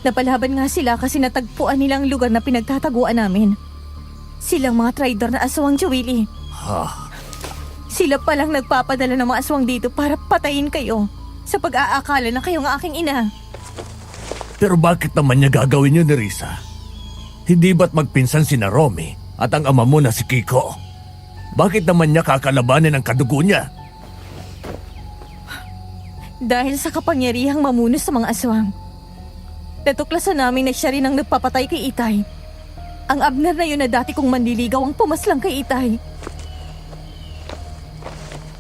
Napalaban nga sila kasi natagpuan nilang lugar na pinagtataguan namin. Silang mga traidor na aswang, Willie. Sila palang nagpapadala ng mga aswang dito para patayin kayo sa pag-aakala na kayo ang aking ina. Pero bakit naman niya gagawin yun, Nerissa? Hindi ba't magpinsan si Romy at ang ama mo na si Kiko? Bakit naman niya kakalabanin ang kadugo niya? Dahil sa kapangyarihang mamuno sa mga aswang. Natuklasan namin na siya rin ang nagpapatay kay Itay. Ang Abner na yun na dati kong manliligaw ang pumaslang kay Itay.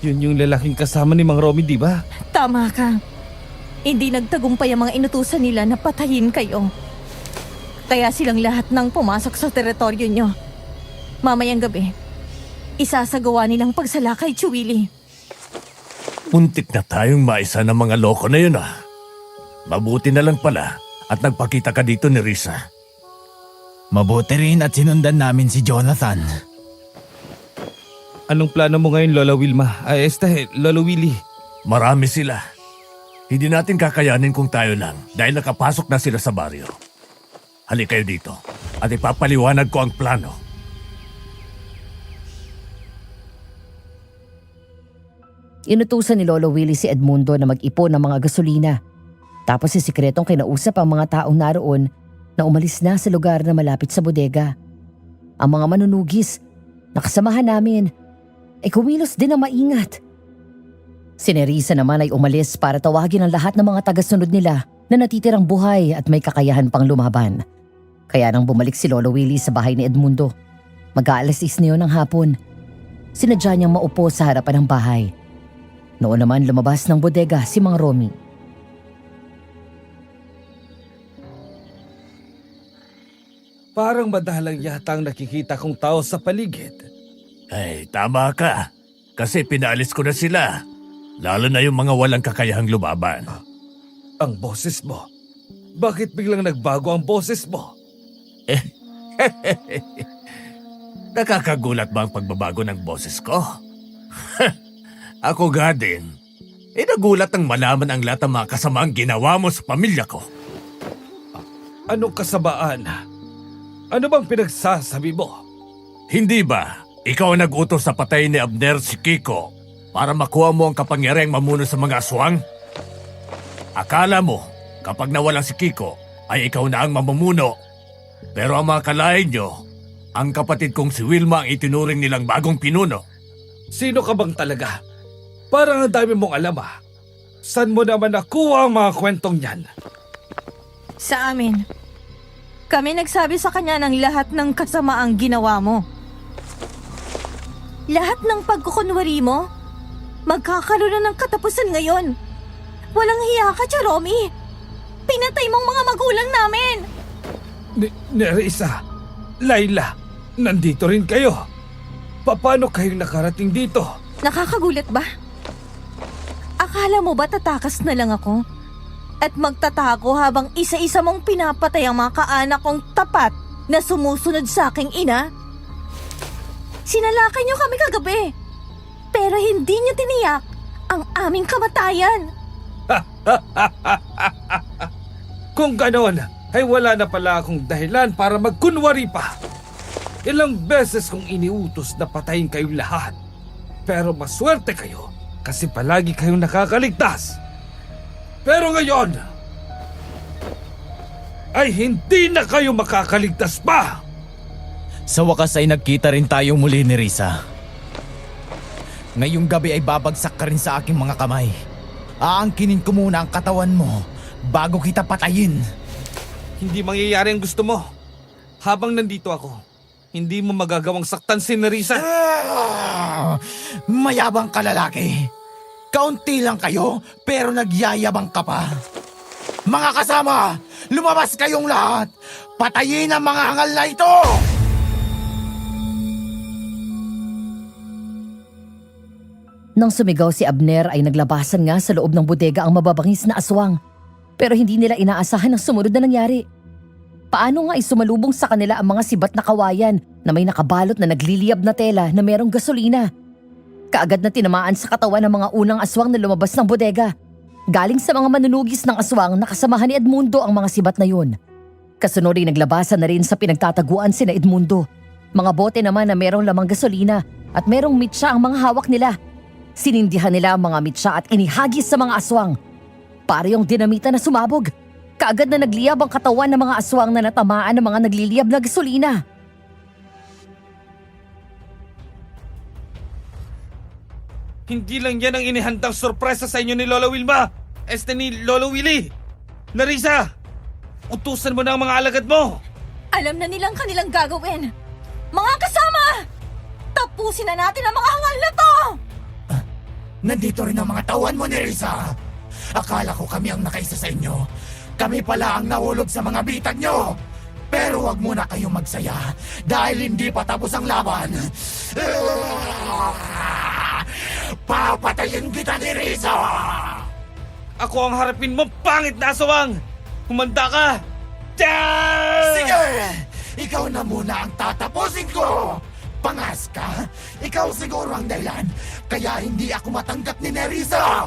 Yun yung lalaking kasama ni Mang Romy, di ba? Tama ka. Hindi nagtagumpay ang mga inutusan nila na patayin kayo. Kaya silang lahat nang pumasok sa teritoryo nyo. Mamayang gabi, isasagawa nilang pagsalakay, Willie. Muntik na tayong maisa ng mga loko na yun ah. Mabuti na lang pala at nagpakita ka dito, Nerissa. Mabuti rin at sinundan namin si Jonathan. Anong plano mo ngayon, Lola Wilma? Lolo Willie. Marami sila. Hindi natin kakayanin kung tayo lang dahil nakapasok na sila sa baryo. Halika kayo dito at ipapaliwanag ko ang plano. Inutusan ni Lolo Willie si Edmundo na mag-ipon ng mga gasolina. Tapos si sikretong kinausap ang mga taong naroon na umalis na sa lugar na malapit sa bodega. Ang mga manunugis na kasamahan namin ay kumilos din na maingat. Si Nerissa naman ay umalis para tawagin ang lahat ng mga tagasunod nila na natitirang buhay at may kakayahan pang lumaban. Kaya nang bumalik si Lolo Willie sa bahay ni Edmundo, mag-aalas 6 na yun ng hapon. sinadya niyang maupo sa harapan ng bahay. Noon naman lumabas ng bodega si Mang Romy. Parang madalang yata ang nakikita kong tao sa paligid. Ay, tama ka. Kasi pinaalis ko na sila. Lalo na yung mga walang kakayahang lumaban. Ang boses mo. Bakit biglang nagbago ang boses mo? Nakakagulat ba ang pagbabago ng boses ko? Ako nga din. Nagulat ang malaman ang lahat ng mga kasamaang ginawa mo sa pamilya ko. Anong kasabaan? Ano bang pinagsasabi mo? Hindi ba? Ikaw ang nag-utos sa patay ni Abner si Kiko para makuha mo ang kapangyarihang mamuno sa mga aswang? Akala mo, kapag nawalan si Kiko, ay ikaw na ang mamumuno. Pero ang mga kalahin nyo, ang kapatid kong si Wilma ang itinuring nilang bagong pinuno. Sino ka bang talaga? Parang ang dami mong alam ah. Saan mo naman nakuha ang mga kwentong yan? Sa amin. Kami nagsabi sa kanya ng lahat ng kasamaang ginawa mo. Lahat ng pagkukunwari mo, magkakaroon na ng katapusan ngayon. Walang hiya ka, Jerome. Pinatay mong mga magulang namin. Nerissa, Laila, nandito rin kayo. Paano kayong nakarating dito? Nakakagulat ba? Akala mo ba tatakas na lang ako? At magtatago habang isa-isa mong pinapatay ang mga kaanak kong tapat na sumusunod sa aking ina? Sinalakay niyo kami kagabi, pero hindi niyo tiniyak ang aming kamatayan. Kung ganon, ay wala na pala akong dahilan para magkunwari pa. Ilang beses kong iniutos na patayin kayong lahat. Pero maswerte kayo kasi palagi kayong nakakaligtas. Pero ngayon, ay hindi na kayo makakaligtas pa. Sa wakas ay nagkita rin tayo muli ni Risa. Ngayong gabi ay babagsak ka rin sa aking mga kamay. Aangkinin ko muna ang katawan mo bago kita patayin. Hindi mangyayari ang gusto mo. Habang nandito ako, hindi mo magagawang saktan si Nerissa. Mayabang ka lalaki. Kaunti lang kayo pero nagyayabang ka pa. Mga kasama, lumabas kayong lahat. Patayin ang mga hangal na ito! Nang sumigaw si Abner ay naglabasan nga sa loob ng bodega ang mababangis na aswang. Pero hindi nila inaasahan ang sumunod na nangyari. Paano nga ay sumalubong sa kanila ang mga sibat na kawayan na may nakabalot na nagliliyab na tela na merong gasolina. Kaagad na tinamaan sa katawan ng mga unang aswang na lumabas ng bodega. Galing sa mga manunugis ng aswang na kasamahan ni Edmundo ang mga sibat na yun. Kasunod ay naglabasan na rin sa pinagtataguan sina Edmundo. Mga bote naman na merong lamang gasolina at merong mitsa ang mga hawak nila. Sinindihan nila ang mga mitsa at inihagis sa mga aswang. Para yung dinamita na sumabog. Kaagad na nagliyab ang katawan ng mga aswang na natamaan ng mga nagliliyab na gasolina. Hindi lang yan ang inihandang sorpresa sa inyo ni Lola Wilma. Ni Lolo Willie. Nerissa, utusan mo na ang mga alagad mo. Alam na nilang kanilang gagawin. Mga kasama! Tapusin na natin ang mga hangal na to! Nandito rin ang mga tawan mo ni Risa. Akala ko kami ang nakaisa sa inyo. Kami pala ang nahulog sa mga bitag nyo. Pero wag muna kayong magsaya dahil hindi pa tapos ang laban. Papatayin kita ni Risa! Ako ang harapin mo, pangit na aswang! Humanda ka! Tiyan! Sige! Ikaw na muna ang tatapusin ko! Pangas ka? Ikaw siguro ang dahilan kaya hindi ako matanggap ni Nerissa!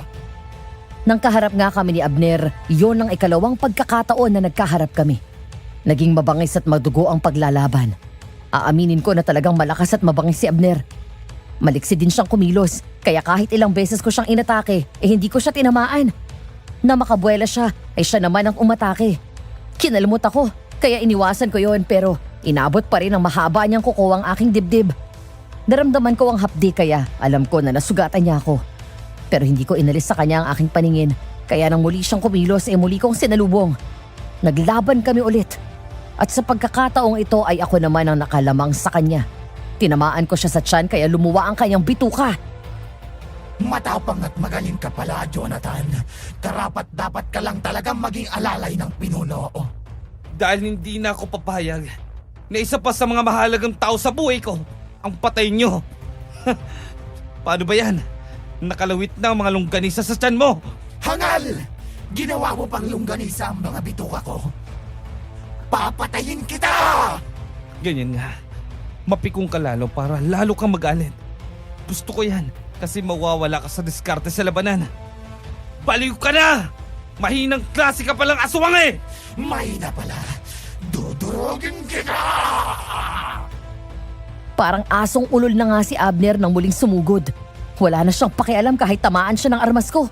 Nang kaharap nga kami ni Abner, yon ang ikalawang pagkakataon na nagkaharap kami. Naging mabangis at madugo ang paglalaban. Aaminin ko na talagang malakas at mabangis si Abner. Maliksi din siyang kumilos, kaya kahit ilang beses ko siyang inatake, hindi ko siya tinamaan. Na makabuela siya, ay siya naman ang umatake. Kinalmot ako, kaya iniwasan ko yon pero inabot pa rin ang mahaba niyang kuko ang aking dibdib. Naramdaman ko ang hapdi kaya alam ko na nasugatan niya ako. Pero hindi ko inalis sa kanya ang aking paningin, kaya nang muli siyang kumilos muli kong sinalubong. Naglaban kami ulit. At sa pagkakataong ito ay ako naman ang nakalamang sa kanya. Tinamaan ko siya sa tiyan kaya lumuwa ang kanyang bituka. Matapang at magaling ka pala, Jonathan. Karapat dapat ka lang talagang maging alalay ng pinuno. Dahil hindi na ako papayag na isa pa sa mga mahalagang tao sa buhay ko ang patay nyo. Paano ba yan? Nakalawit na ang mga longganisa sa tiyan mo. Hangal! Ginawa mo pang lungganisa ang mga bituka ko. Papatayin kita! Ganyan nga. Mapikong ka lalo para lalo kang magalit. Gusto ko yan kasi mawawala ka sa diskarte sa labanan. Baliw ka na! Mahinang klase ka palang aswang eh! Mahina pala. Dudurugin kita! Parang asong ulol na nga si Abner nang muling sumugod. Wala na siyang pakialam kahit tamaan siya ng armas ko.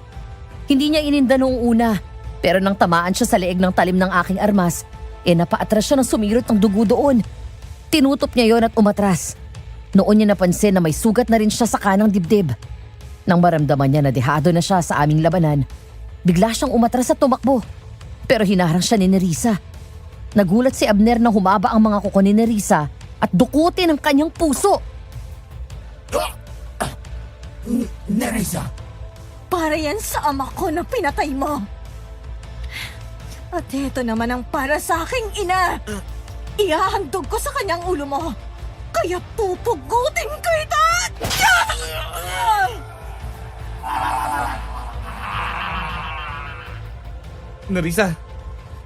Hindi niya ininda noong una, pero nang tamaan siya sa leeg ng talim ng aking armas, napaatras siya ng sumirot ng dugo doon. Tinutop niya yon at umatras. Noon niya napansin na may sugat na rin siya sa kanang dibdib. Nang maramdaman niya na dehado na siya sa aming labanan, bigla siyang umatras at tumakbo. Pero hinaharang siya ni Nerissa. Nagulat si Abner na humaba ang mga kuko ni Nerissa at dukutin ang kanyang puso. Nerissa, Para yan sa ama ko na pinatay mo. At ito naman ang para sa aking ina. Ihahandog ko sa kanyang ulo mo. Kaya pupugutin ko ito! Nerissa,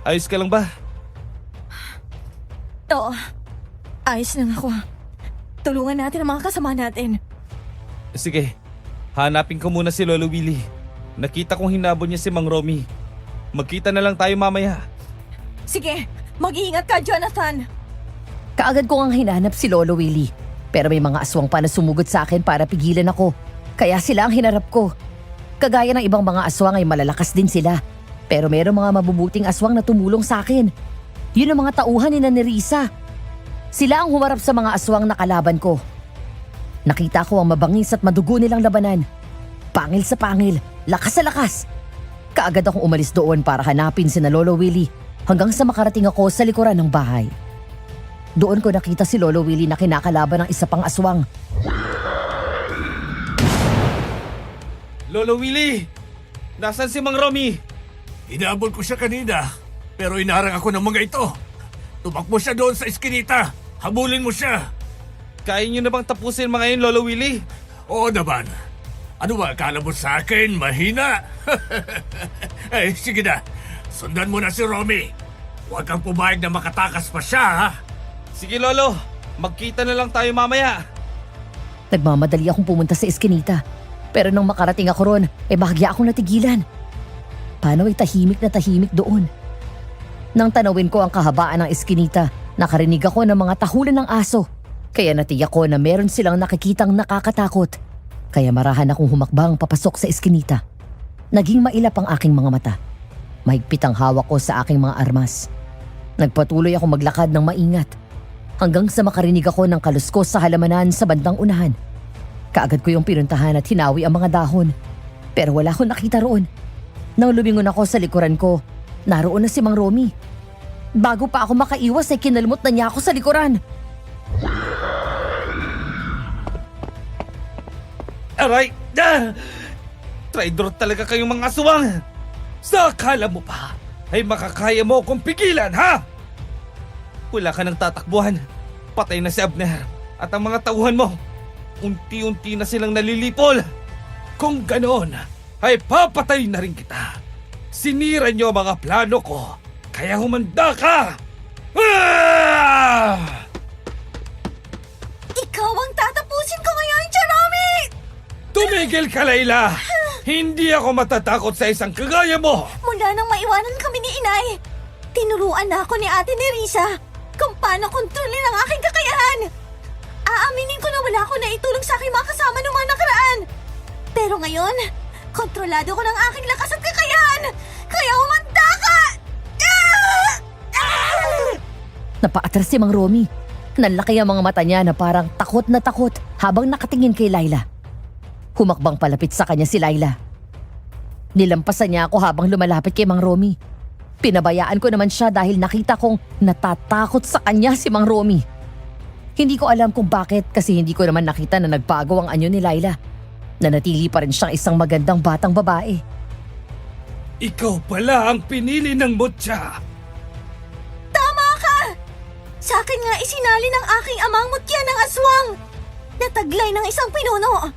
ayos ka lang ba? Oo, ayos lang ako. Tulungan natin ang mga kasama natin. Sige, hanapin ko muna si Lolo Willie. Nakita kong hinabol niya si Mang Romy. Magkita na lang tayo mamaya. Sige, mag-iingat ka, Jonathan. Kaagad ko ang hinanap si Lolo Willie. Pero may mga aswang pa na sumugod sa akin para pigilan ako. Kaya sila ang hinarap ko. Kagaya ng ibang mga aswang ay malalakas din sila. Pero mayroong mga mabubuting aswang na tumulong sa akin. Yun ang mga tauhan ni Nerissa. Sila ang humarap sa mga aswang na kalaban ko. Nakita ko ang mabangis at madugo nilang labanan. Pangil sa pangil, lakas sa lakas. Kaagad akong umalis doon para hanapin si Lolo Willie hanggang sa makarating ako sa likuran ng bahay. Doon ko nakita si Lolo Willie na kinakalaban ng isa pang aswang. Lolo Willie! Nasaan si Mang Romy? Inabol ko siya kanina, pero inarang ako ng mga ito. Tumakbo siya doon sa eskinita. Habulin mo siya. Kaya niyo na bang tapusin mga yun, Lolo Willie? Oo naman. Ano ba, akala mo sa akin? Mahina? Ay, sige na. Sundan mo na si Romy. Huwag kang pumayag na makatakas pa siya, ha? Sige, Lolo. Magkita na lang tayo mamaya. Nagmamadali akong pumunta sa eskinita. Pero nang makarating ako ron, bahagya akong natigilan. Paano ay tahimik na tahimik doon? Nang tanawin ko ang kahabaan ng eskinita, nakarinig ako ng mga tahulan ng aso. Kaya natiyak ko na meron silang nakikitang nakakatakot. Kaya marahan akong humakbang papasok sa eskinita. Naging mailap ang aking mga mata. Mahigpit ang hawak ko sa aking mga armas. Nagpatuloy ako maglakad ng maingat. Hanggang sa makarinig ako ng kaluskos sa halamanan sa bandang unahan. Kaagad ko yung pinuntahan at hinawi ang mga dahon. Pero wala akong nakita roon. Nang lumingon ako sa likuran ko, naroon na si Mang Romy. Bago pa ako makaiwas ay kinalmot na niya ako sa likuran. Aray! Traidor talaga kayong mga aswang! Sa akala mo pa ay makakaya mo akong pigilan, ha? Wala ka nang tatakbuhan. Patay na si Abner at ang mga tauhan mo. Unti-unti na silang nalilipol. Kung ganoon, ay papatay na rin kita. Sinira niyo ang mga plano ko, kaya humanda ka! Ah! Ikaw ang tatapusin ko ngayon, Jerome! Tumigil ka, Layla! Hindi ako matatakot sa isang kagaya mo! Mula nang maiwanan kami ni Inay, tinuruan na ako ni Ate Nerissa kung paano kontrolin ang aking kakayahan. Aaminin ko na wala ako na itulong sa aking mga kasama noong mga nakaraan. Pero ngayon, kontrolado ko ng aking lakas at kakayahan. Kaya humanda ka! Napaatras si Mang Romy. Nanlaki ang mga mata niya na parang takot na takot habang nakatingin kay Layla. Humakbang palapit sa kanya si Layla. Nilampasan niya ako habang lumalapit kay Mang Romy. Pinabayaan ko naman siya dahil nakita kong natatakot sa kanya si Mang Romy. Hindi ko alam kung bakit kasi hindi ko naman nakita na nagbago ang anyo ni Laila. Nanatili pa rin siyang isang magandang batang babae. Ikaw pala ang pinili ng mutya. Sa akin nga isinali ng aking amang mutya ng aswang. Nataglay ng isang pinuno.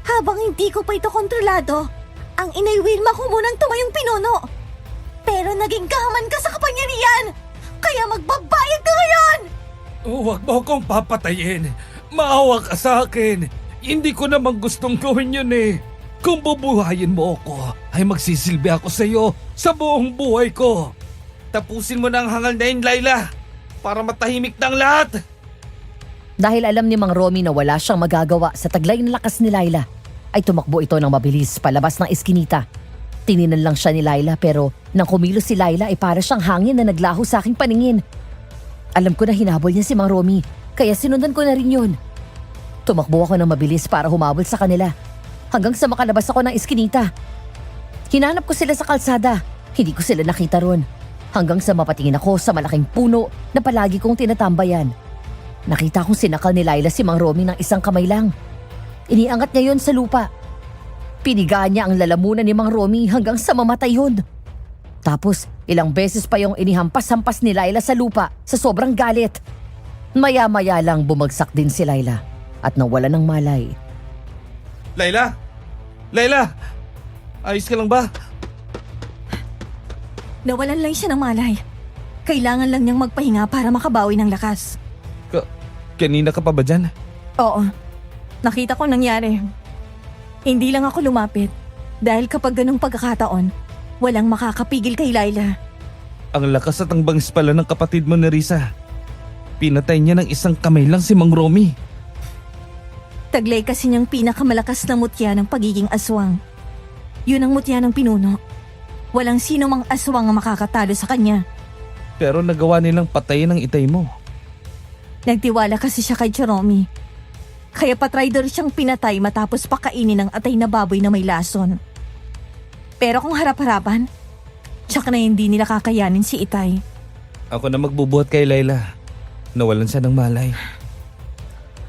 Habang hindi ko pa ito kontrolado, ang inay Wilma ko munang tumayong pinuno. Pero naging gaman ka sa kapangyarihan, kaya magbabayad ka ngayon! Huwag mo akong papatayin. Maawa ka sa akin. Hindi ko naman gustong gawin yun eh. Kung bubuhayin mo ako, ay magsisilbi ako sa iyo sa buong buhay ko. Tapusin mo na ang hangal na yun, Laila, para matahimik ng lahat. Dahil alam ni Mang Romy na wala siyang magagawa sa taglay na lakas ni Laila, ay tumakbo ito ng mabilis palabas ng eskinita. Tininan lang siya ni Laila pero nang kumilos si Laila ay para siyang hangin na naglaho sa aking paningin. Alam ko na hinabol niya si Mang Romy, kaya sinundan ko na rin yun. Tumakbo ako ng mabilis para humabol sa kanila hanggang sa makalabas ako ng eskinita. Hinanap ko sila sa kalsada, hindi ko sila nakita ron. Hanggang sa mapatingin ako sa malaking puno na palagi kong tinatambayan. Nakita kong sinakal ni Laila si Mang Romy ng isang kamay lang. Iniangat niya yon sa lupa. Pinigaan niya ang lalamunan ni Mang Romy hanggang sa mamatay yun. Tapos ilang beses pa yung inihampas-hampas ni Laila sa lupa sa sobrang galit. Maya-maya lang bumagsak din si Laila at nawala ng malay. Laila? Laila? Ayos ka lang ba? Nawalan lang siya ng malay. Kailangan lang niyang magpahinga para makabawi ng lakas. Kanina ka pa ba dyan? Oo, nakita ko nangyari. Hindi lang ako lumapit dahil kapag ganung pagkakataon, walang makakapigil kay Laila. Ang lakas at ang bangis pala ng kapatid mo ni Risa. Pinatay niya ng isang kamay lang si Mang Romy. Taglay kasi niyang pinakamalakas na mutya ng pagiging aswang. Yun ang mutya ng pinuno. Walang sino mang aswang ang makakatalo sa kanya. Pero nagawa nilang patayin ang itay mo. Nagtiwala kasi siya kay Jerome. Kaya patrider siyang pinatay matapos pakainin ng atay na baboy na may lason. Pero kung harap-harapan, tsak na hindi nila kakayanin si Itay. Ako na magbubuhat kay Laila. Nawalan siya ng malay.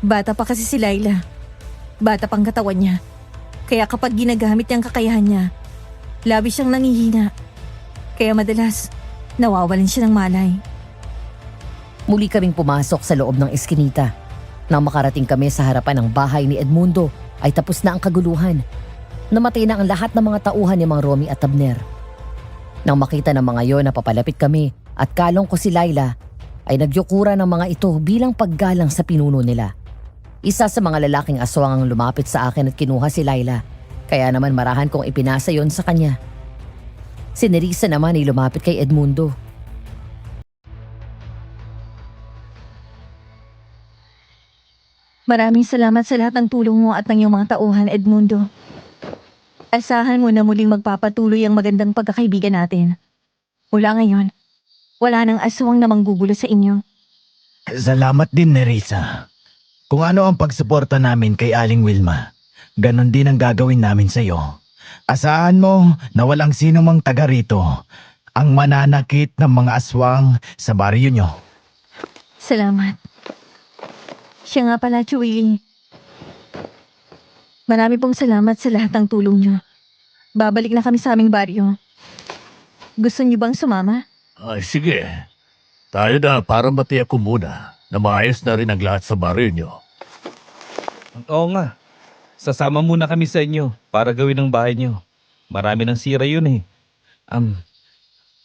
Bata pa kasi si Laila. Bata pang katawan niya. Kaya kapag ginagamit niya ang kakayahan niya, labis siyang nangihina. Kaya madalas, nawawalan siya ng malay. Muli kaming pumasok sa loob ng eskinita. Nang makarating kami sa harapan ng bahay ni Edmundo, ay tapos na ang kaguluhan. Namatay na ang lahat ng mga tauhan ni Mang Romy at Abner. Nang makita ng mga yon na papalapit kami at kalong ko si Laila, ay nagyukura ng mga ito bilang paggalang sa pinuno nila. Isa sa mga lalaking aswang ang lumapit sa akin at kinuha si Laila. Kaya naman marahan kong ipinasa yon sa kanya. Si Nerissa naman ay lumapit kay Edmundo. Maraming salamat sa lahat ng tulong mo at ng iyong mga tauhan, Edmundo. Asahan mo na muling magpapatuloy ang magandang pagkakaibigan natin. Mula ngayon, wala nang aswang na manggugulo sa inyo. Salamat din, Nerissa. Kung ano ang pagsuporta namin kay Aling Wilma, ganon din ang gagawin namin sa iyo. Asahan mo na walang sino mang taga rito ang mananakit ng mga aswang sa baryo nyo. Salamat. Siya nga pala, Chuwili. Marami pong salamat sa lahat ng tulong niyo. Babalik na kami sa aming baryo. Gusto niyo bang sumama? Ay sige, tayo na para matiyak ko muna na maayos na rin ang lahat sa baryo nyo. Oo nga. Sasama muna kami sa inyo para gawin ang bahay niyo. Marami ng sira yun eh.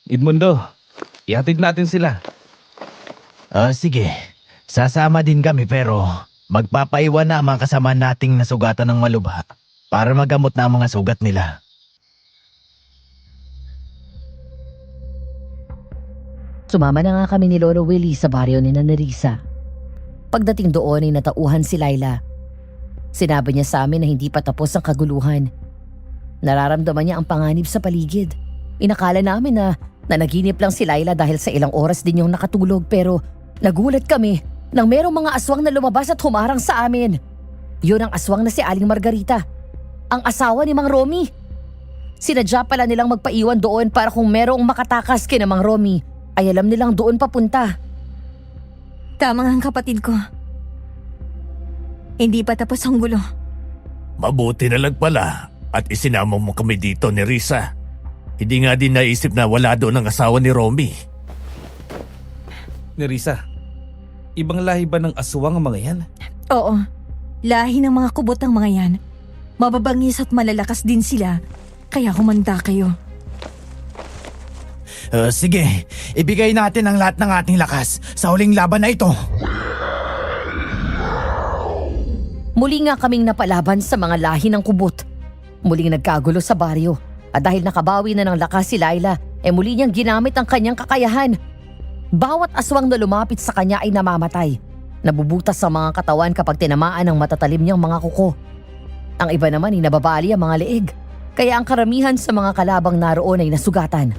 Edmundo, ihatid natin sila. Sige, sasama din kami pero magpapaiwan na ang mga kasama nating nasugatan ng malubha para magamot na ang mga sugat nila. Sumama na nga kami ni Lolo Willie sa baryo ni Nerissa. Pagdating doon ay natauhan si Laila. Sinabi niya sa amin na hindi pa tapos ang kaguluhan. Nararamdaman niya ang panganib sa paligid. Inakala namin na nanaginip lang si Laila dahil sa ilang oras din yung nakatulog pero nagulat kami nang merong mga aswang na lumabas at humarang sa amin. Yun ang aswang na si Aling Margarita, ang asawa ni Mang Romy. Sinadya pala nilang magpaiwan doon para kung merong makatakas kina Mang Romy ay alam nilang doon papunta. Tama nga ang kapatid ko. Hindi pa tapos ang gulo. Mabuti na lang pala at isinama mo kami dito ni Risa. Hindi nga din naisip na wala doon ang asawa ni Romy. Nerissa, ibang lahi ba ng aswang ang mga yan? Oo, lahi ng mga kubot ang mga yan. Mababangis at malalakas din sila, kaya humanda kayo. Sige, ibigay natin ang lahat ng ating lakas sa huling laban na ito. Muli nga kaming napalaban sa mga lahi ng kubot. Muling nagkagulo sa baryo. At dahil nakabawi na ng lakas si Laila, muli niyang ginamit ang kanyang kakayahan. Bawat aswang na lumapit sa kanya ay namamatay. Nabubutas sa mga katawan kapag tinamaan ng matatalim niyang mga kuko. Ang iba naman ay nababali ang mga leeg. Kaya ang karamihan sa mga kalabang naroon ay nasugatan.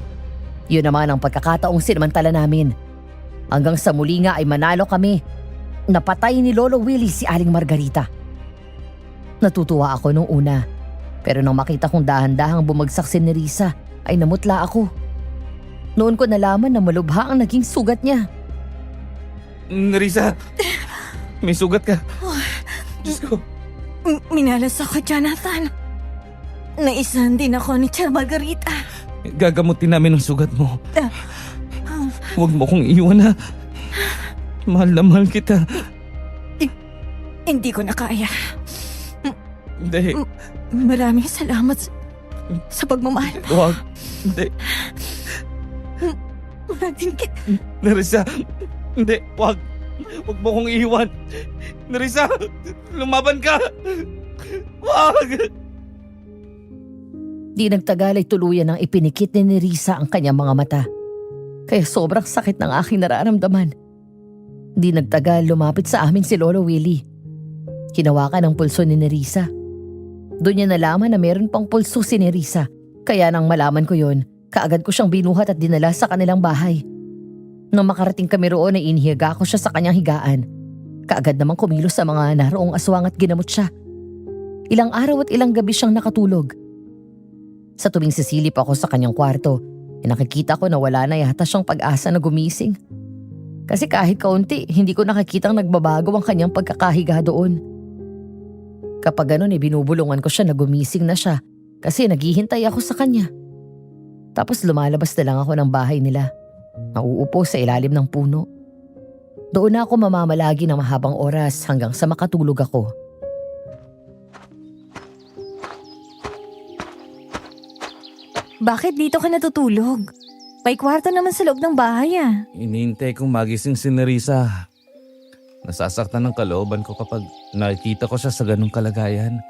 Yun naman ang pagkakataong sinamantala namin. Hanggang sa muli nga ay manalo kami. Napatay ni Lolo Willie si Aling Margarita. Natutuwa ako nung una. Pero nang makita kong dahan-dahang bumagsak si Nerissa, ay namutla ako. Noon ko nalaman na malubha ang naging sugat niya. Nerissa, may sugat ka. Diyos ko. Minalas ako, Jonathan. Naisahan din ako ni Tia Margarita. Gagamutin namin ang sugat mo. Huwag mo kong iwan ha. Mahal na mahal kita. Hindi ko na kaya. Hindi. Maraming salamat sa pagmamahal mo. Huwag. Hindi. Maraming Nerissa. Hindi. Huwag. Huwag mo kong iwan. Nerissa, lumaban ka. Huwag. Di nagtagal ay tuluyan ang ipinikit ni Nerissa ang kanyang mga mata. Kaya sobrang sakit ng aking nararamdaman. Di nagtagal lumapit sa amin si Lolo Willie. Hinawakan ang pulso ni Nerissa. Doon niya nalaman na meron pang pulso si Nerissa. Kaya nang malaman ko yon, kaagad ko siyang binuhat at dinala sa kanilang bahay. Nang makarating kami roon ay inihiga ko siya sa kanyang higaan. Kaagad namang kumilos sa mga naroong aswang at ginamot siya. Ilang araw at ilang gabi siyang nakatulog. Sa tuwing sisilip ako sa kanyang kwarto, nakikita ko na wala na yata siyang pag-asa na gumising. Kasi kahit kaunti, hindi ko nakikitang nagbabago ang kanyang pagkakahiga doon. Kapag ganun binubulungan ko siya na gumising na siya kasi naghihintay ako sa kanya. Tapos lumalabas na lang ako ng bahay nila. Nauupo sa ilalim ng puno. Doon na ako mamamalagi ng mahabang oras hanggang sa makatulog ako. Bakit dito ka natutulog? May kwarto naman sa loob ng bahay Inihintay kong magising si Nerissa. Nasasaktan ng kalooban ko kapag nakikita ko siya sa ganung kalagayan.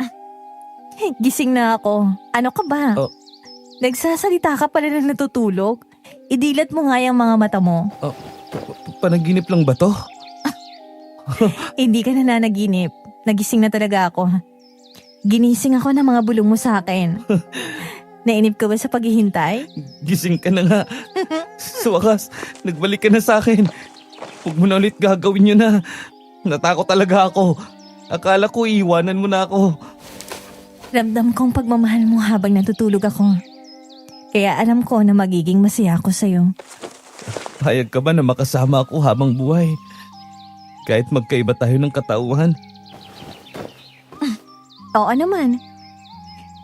Gising na ako. Ano ka ba? Oh. Nagsasalita ka pala na natutulog? Idilat mo nga yung mga mata mo. Panaginip lang ba to? Hindi ka na nanaginip. Nagising na talaga ako. Ginising ako ng mga bulong mo sa akin. Nainip ka ba sa paghihintay? Gising ka na nga. Sa wakas, nagbalik ka na sa akin. Huwag mo na ulit gagawin yun na. Natakot talaga ako. Akala ko iiwanan mo na ako. Ramdam kong pagmamahal mo habang natutulog ako. Kaya alam ko na magiging masaya ako sa'yo. Payag ka ba na makasama ako habang buhay? Kahit magkaiba tayo ng katauhan? Oo naman.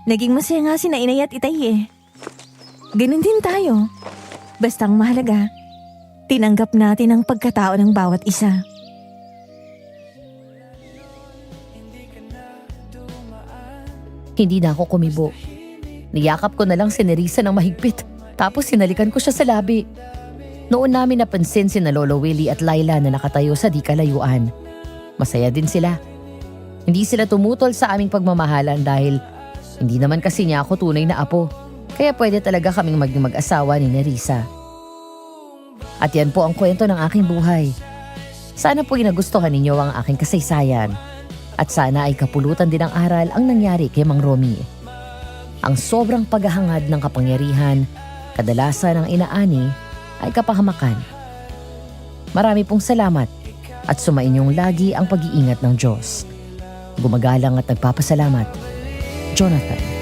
Naging masaya nga si Nainay at Itay Ganun din tayo. Basta ang mahalaga, tinanggap natin ang pagkatao ng bawat isa. Hindi na ako kumibo. Niyakap ko na lang si Nerissa ng mahigpit. Tapos sinalikan ko siya sa labi. Noon namin napansin si na Lolo Willie at Laila na nakatayo sa di kalayuan. Masaya din sila. Hindi sila tumutol sa aming pagmamahalan dahil hindi naman kasi niya ako tunay na apo. Kaya pwede talaga kaming maging mag-asawa ni Nerissa. At yan po ang kwento ng aking buhay. Sana po nagustuhan ninyo ang aking kasaysayan. At sana ay kapulutan din ng aral ang nangyari kay Mang Romy. Ang sobrang paghahangad ng kapangyarihan, kadalasan ang inaani ay kapahamakan. Marami pong salamat at sumainyong lagi ang pag-iingat ng Diyos. Gumagalang at nagpapasalamat, Jonathan.